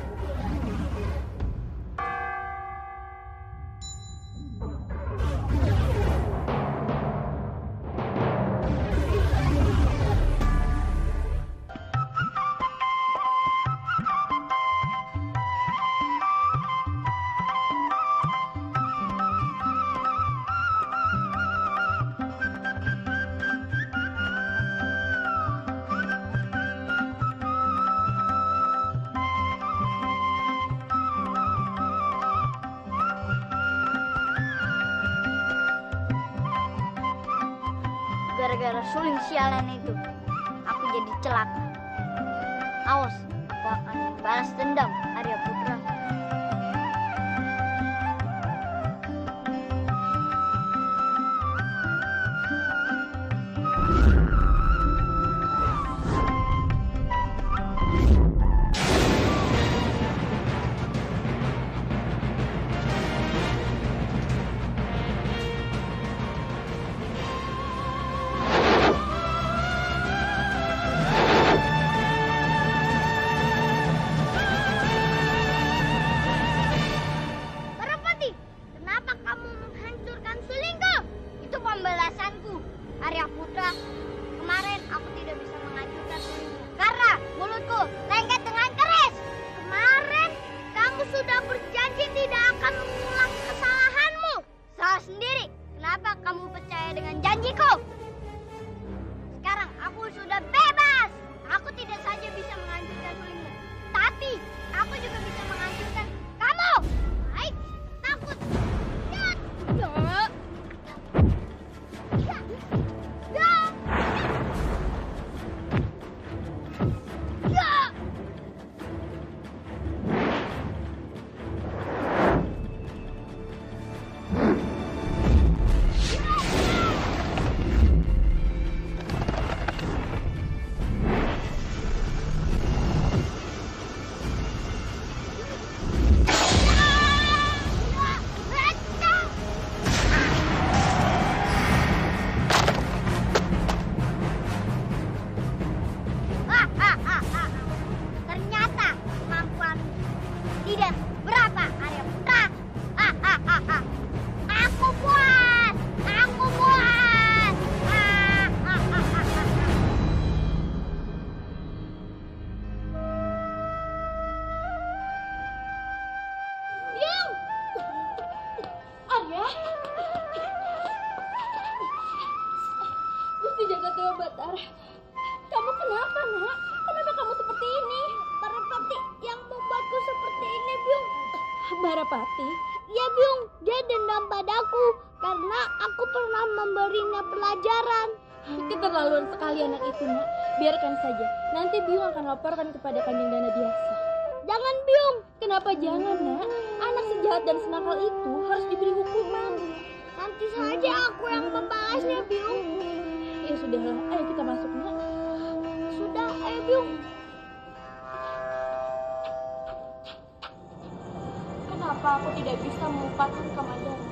Gara-gara suling sialan itu, aku jadi celaka. Awas, aku akan balas dendam, Arya Putra. Dewa Batara, kamu kenapa, Nak? Kenapa kamu seperti ini? Barapati yang membuatku seperti ini, Byung. Barapati? Ya, Byung. Dia dendam padaku karena aku pernah memberinya pelajaran. Keterlaluan sekali anak itu, Nak. Biarkan saja. Nanti Byung akan laporkan kepada Kanjeng Dana Biasa. Jangan, Byung. Kenapa jangan, Nak? Anak sejahat dan senakal itu harus diberi hukuman. Nanti saja aku yang membalasnya, Byung. Ya sudahlah, ayo kita masuk, Nak. Sudah, ayo, Byung. Kenapa aku tidak bisa melupakan Kamandanu?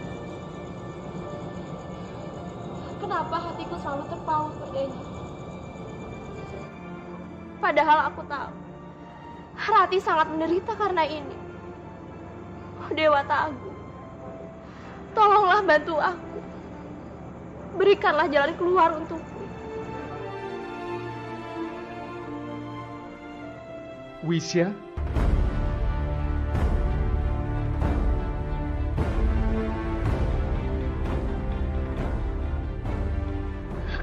Kenapa hatiku selalu terpaut padanya? Padahal aku tahu Rati sangat menderita karena ini. Oh, Dewata Agung, tolonglah bantu aku. Berikanlah jalan keluar untukku. Wisya,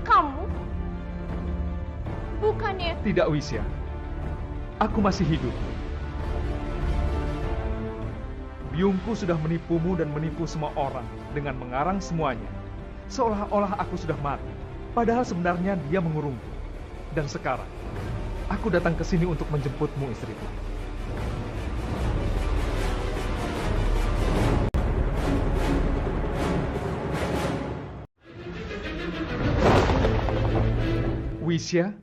Kamu? Bukannya... tidak Wisya. Aku masih hidup. Byungku sudah menipumu dan menipu semua orang dengan mengarang semuanya. Seolah-olah aku sudah mati. Padahal sebenarnya dia mengurungku. Dan sekarang, aku datang ke sini untuk menjemputmu, istriku. Wisya,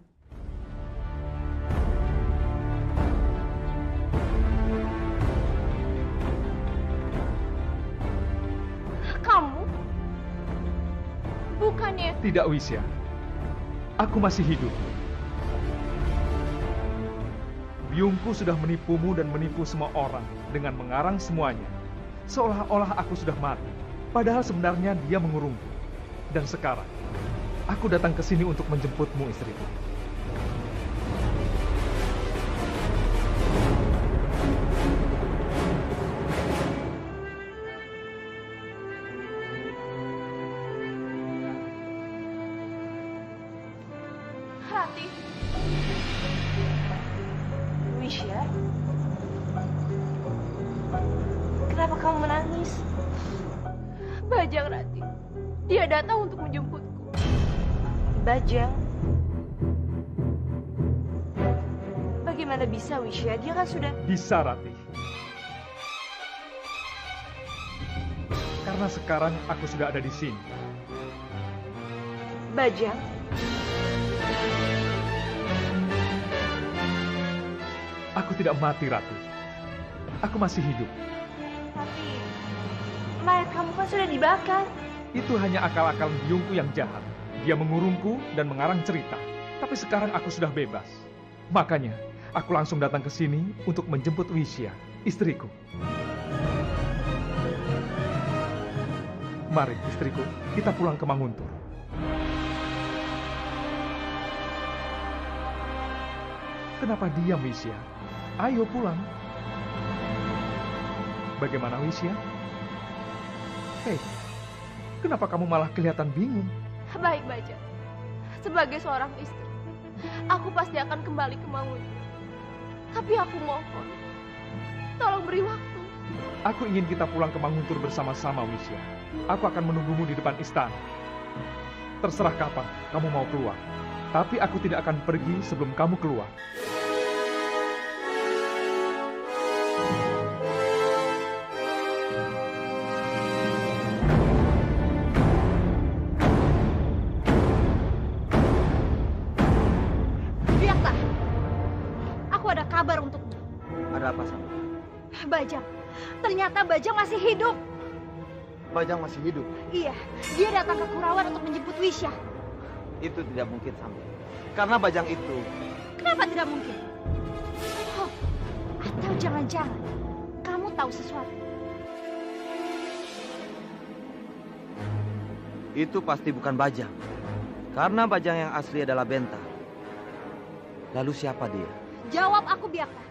Kamu? Bukannya... tidak Wisya. Aku masih hidup. Byungku sudah menipumu dan menipu semua orang dengan mengarang semuanya. Seolah-olah aku sudah mati. Padahal sebenarnya dia mengurungku. Dan sekarang, aku datang ke sini untuk menjemputmu, istriku. Rati. Wisya. Kenapa kamu menangis? Bajang, Rati. Dia datang untuk menjemputku. Bajang. Bagaimana bisa, Wisya? Dia kan sudah... Bisa, Rati. Karena sekarang aku sudah ada di sini. Bajang. Aku tidak mati, Rati. Aku masih hidup. Tapi mayat kamu kan sudah dibakar. Itu hanya akal-akal Byungku yang jahat. Dia mengurungku dan mengarang cerita. Tapi sekarang aku sudah bebas. Makanya, aku langsung datang ke sini untuk menjemput Wisya, istriku. Mari, istriku, kita pulang ke Manguntur. Kenapa diam, Wisya? Ayo pulang. Bagaimana, Wisya? Hei, kenapa kamu malah kelihatan bingung? Baik, Bajang. Sebagai seorang istri, aku pasti akan kembali ke Manguntur. Tapi aku mohon, tolong beri waktu. Aku ingin kita pulang ke Manguntur bersama-sama, Wisya. Aku akan menunggumu di depan istana. Terserah kapan kamu mau keluar. Tapi aku tidak akan pergi sebelum kamu keluar. Biakta, aku ada kabar untukmu. Ada apa, Sami? Bajang, ternyata Bajang masih hidup. Bajang masih hidup? Iya, dia datang ke Kurawan untuk menjemput Wisya. Itu tidak mungkin, Sami. Karena Bajang itu... Kenapa tidak mungkin? Oh, atau jangan-jangan kamu tahu sesuatu? Itu pasti bukan Bajang. Karena Bajang yang asli adalah Benta. Lalu siapa dia? Jawab aku, Biakta.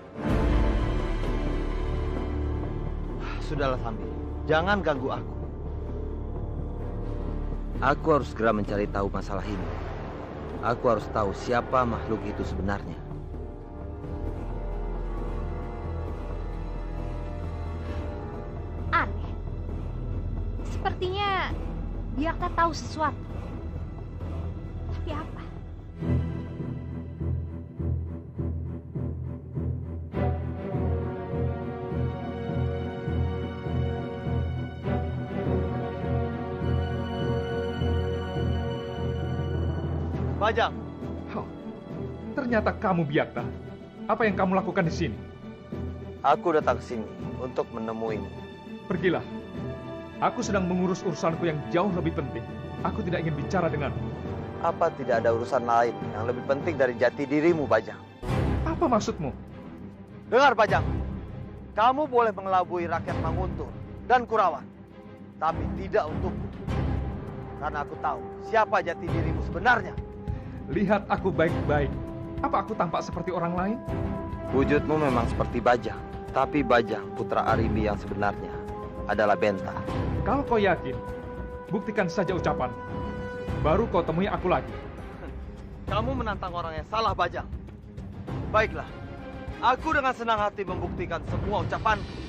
Sudahlah, Sami. Jangan ganggu aku. Aku harus segera mencari tahu masalah ini. Aku harus tahu siapa makhluk itu sebenarnya. Aneh. Sepertinya Biakta tahu sesuatu. Tapi apa? Bajang. Oh, ternyata kamu Biakta. Apa yang kamu lakukan di sini? Aku datang ke sini untuk menemuimu. Pergilah. Aku sedang mengurus urusanku yang jauh lebih penting. Aku tidak ingin bicara denganmu. Apa tidak ada urusan lain yang lebih penting dari jati dirimu, Bajang? Apa maksudmu? Dengar, Bajang. Kamu boleh mengelabui rakyat Manguntur dan Kurawan. Tapi tidak untukku. Karena aku tahu siapa jati dirimu sebenarnya. Lihat aku baik-baik. Apa aku tampak seperti orang lain? Wujudmu memang seperti Bajang. Tapi Bajang, putra Arimbi yang sebenarnya, adalah Benta. Kalau kau yakin, buktikan saja ucapan. Baru kau temui aku lagi. Kamu menantang orang yang salah, Bajang. Baiklah, aku dengan senang hati membuktikan semua ucapanku.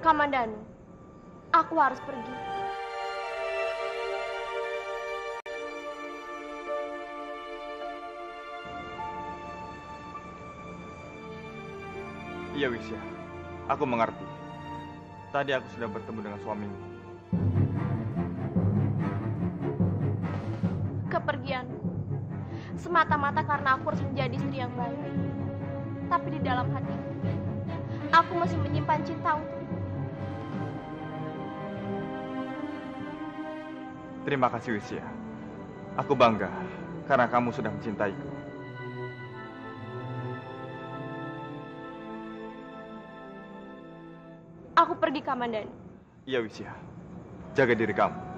Kamandanu, aku harus pergi. Iya, Wisya. Aku mengerti. Tadi aku sudah bertemu dengan suamimu. Kepergianku semata-mata karena aku harus menjadi istri yang baik. Tapi di dalam hati, aku masih menyimpan cinta untukmu. Terima kasih, Wisya. Aku bangga karena kamu sudah mencintaiku. Aku pergi, Kamandanu. Iya, Wisya. Jaga diri kamu.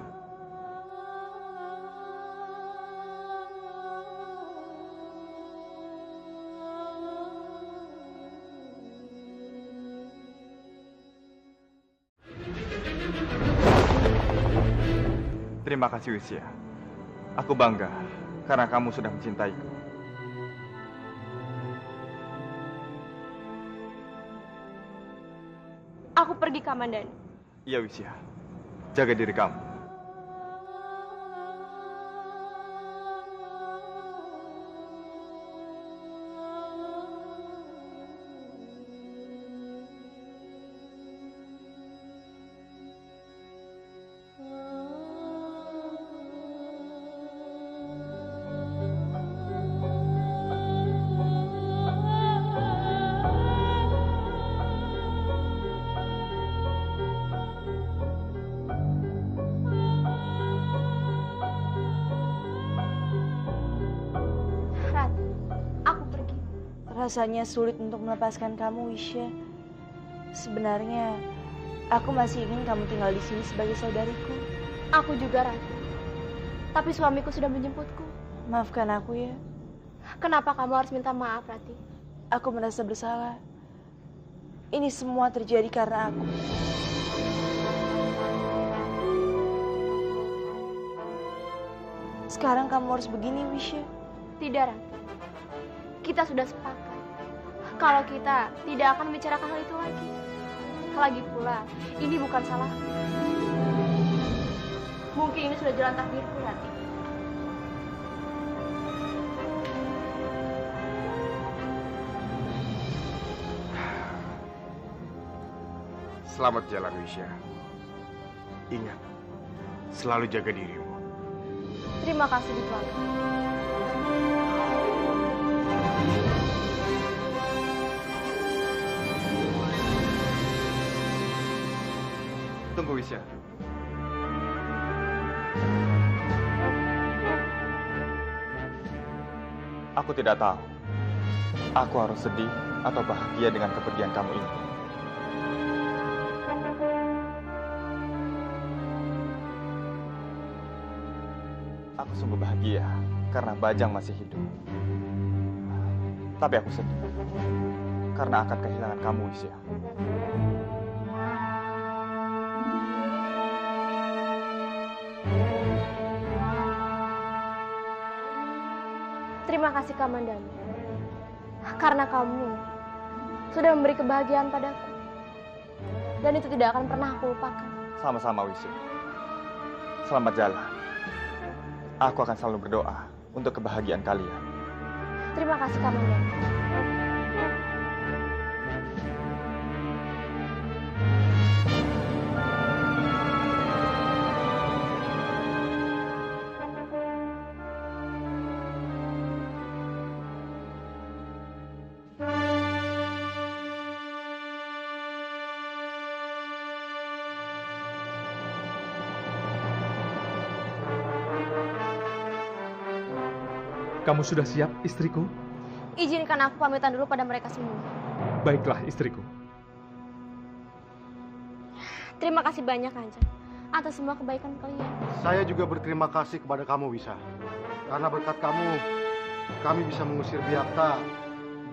Terima kasih, Wisya. Aku bangga karena kamu sudah mencintaiku. Aku pergi, Kamandanu. Iya, Wisya. Jaga diri kamu. Rasanya sulit untuk melepaskan kamu, Wisya. Sebenarnya, aku masih ingin kamu tinggal di sini sebagai saudariku. Aku juga, Ratu. Tapi suamiku sudah menjemputku. Maafkan aku ya. Kenapa kamu harus minta maaf, Rati? Aku merasa bersalah. Ini semua terjadi karena aku. Sekarang kamu harus begini, Wisya. Tidak, Rati. Kita sudah sepakat. Kalau kita tidak akan membicarakan hal itu lagi. Lagi pula, ini bukan salahku. Mungkin ini sudah jalan takdirku, Rati. Selamat jalan, Wisya. Ingat, selalu jaga dirimu. Terima kasih, Tuan. Tunggu, Wisya. Aku tidak tahu. Aku harus sedih atau bahagia dengan kepergian kamu ini. Aku sungguh bahagia karena Bajang masih hidup. Tapi aku sedih karena akan kehilangan kamu, Wisya. Terima kasih Kamandanu. Karena kamu sudah memberi kebahagiaan padaku. Dan itu tidak akan pernah aku lupakan. Sama-sama, Wisya. Selamat jalan. Aku akan selalu berdoa untuk kebahagiaan kalian. Terima kasih Kamandanu. Kamu sudah siap, istriku? Izinkan aku pamitan dulu pada mereka semua. Baiklah, istriku. Terima kasih banyak, Kanjeng, atas semua kebaikan kalian. Saya juga berterima kasih kepada kamu, Wisa. Karena berkat kamu, kami bisa mengusir Biakta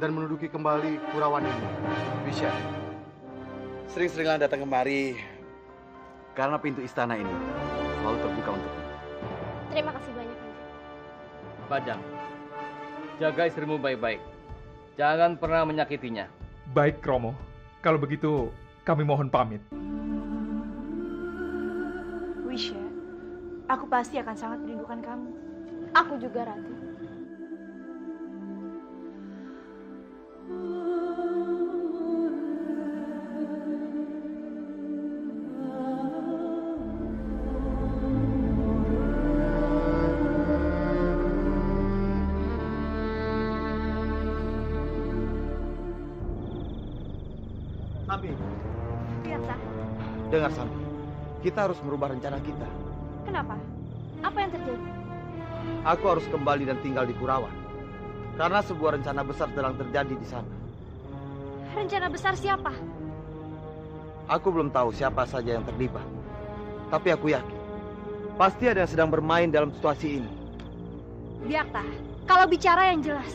dan menduduki kembali Kurawan ini. Wisa, sering-seringlah datang kemari karena pintu istana ini selalu terbuka untukmu. Terima kasih banyak, Kanjeng. Bajang, jaga istrimu baik-baik. Jangan pernah menyakitinya. Baik, Romo. Kalau begitu, kami mohon pamit. Wisya, aku pasti akan sangat merindukan kamu. Aku juga, Rati. Sambi, Biakta, dengar Sambi. Kita harus merubah rencana kita. kenapa? Apa yang terjadi? Aku harus kembali dan tinggal di Kurawan. Karena sebuah rencana besar sedang terjadi di sana. Rencana besar siapa? Aku belum tahu siapa saja yang terlibat. Tapi aku yakin, pasti ada yang sedang bermain dalam situasi ini. Biakta, kalau bicara yang jelas.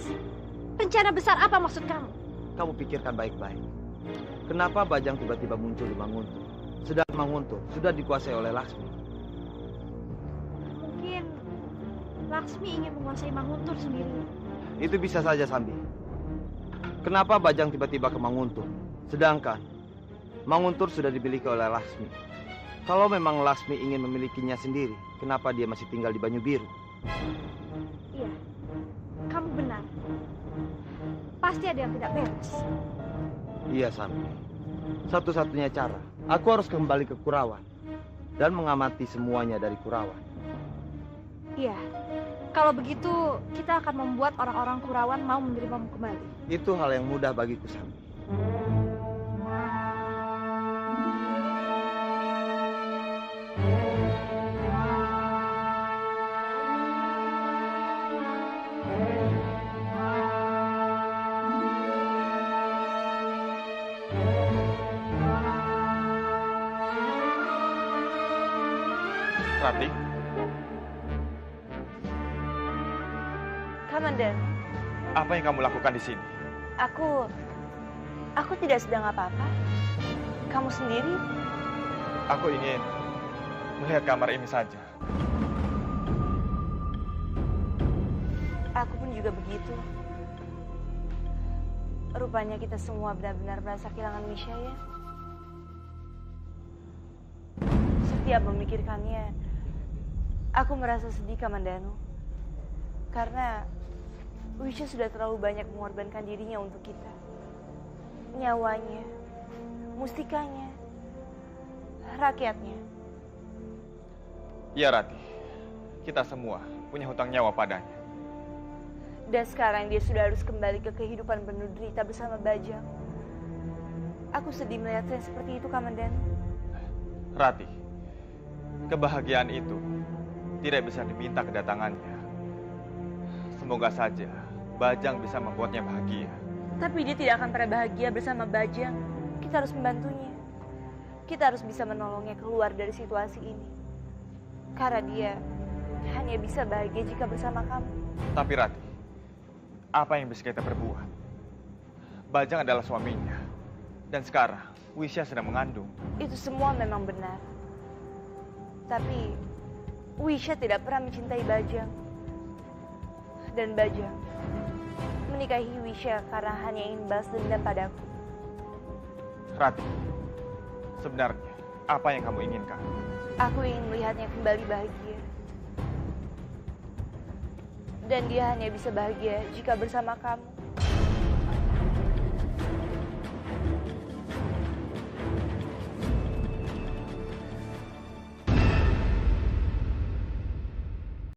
Rencana besar apa maksud kamu? Kamu pikirkan baik-baik. Kenapa Bajang tiba-tiba muncul di Manguntur? Sedang Manguntur sudah dikuasai oleh Laksmi. Mungkin Laksmi ingin menguasai Manguntur sendiri. Itu bisa saja, Sambi. Kenapa Bajang tiba-tiba ke Manguntur? Sedangkan Manguntur sudah dimiliki oleh Laksmi. Kalau memang Laksmi ingin memilikinya sendiri, kenapa dia masih tinggal di Banyu Biru? Iya, kamu benar. Pasti ada yang tidak beres. Iya, Sambi. Satu-satunya cara, aku harus kembali ke Kurawan dan mengamati semuanya dari Kurawan. Iya, kalau begitu kita akan membuat orang-orang Kurawan mau menerimamu kembali. Itu hal yang mudah bagiku, Sambi. Rati, Kamandan, apa yang kamu lakukan di sini? Aku tidak sedang apa-apa. Kamu sendiri? Aku ingin melihat kamar ini saja. Aku pun juga begitu. Rupanya kita semua benar-benar merasa kehilangan Wisya ya. Setiap memikirkannya, aku merasa sedih, Kamandanu. Karena Wisya sudah terlalu banyak mengorbankan dirinya untuk kita. Nyawanya, mustikanya, rakyatnya. Iya, Rati. Kita semua punya hutang nyawa padanya. Dan sekarang dia sudah harus kembali ke kehidupan penuh derita bersama Bajang. Aku sedih melihatnya seperti itu, Kamandanu. Rati, kebahagiaan itu tidak bisa diminta kedatangannya. Semoga saja Bajang bisa membuatnya bahagia. Tapi dia tidak akan pernah bahagia bersama Bajang. Kita harus membantunya. Kita harus bisa menolongnya keluar dari situasi ini. Karena dia hanya bisa bahagia jika bersama kamu. Tapi Rati, apa yang bisa kita perbuat? Bajang adalah suaminya. Dan sekarang, Wisya sedang mengandung. Itu semua memang benar. Tapi, Wisya tidak pernah mencintai Bajang. Dan Bajang menikahi Wisya karena hanya ingin balas dendam padaku. Rati, sebenarnya apa yang kamu inginkan? Aku ingin melihatnya kembali bahagia. Dan dia hanya bisa bahagia jika bersama kamu.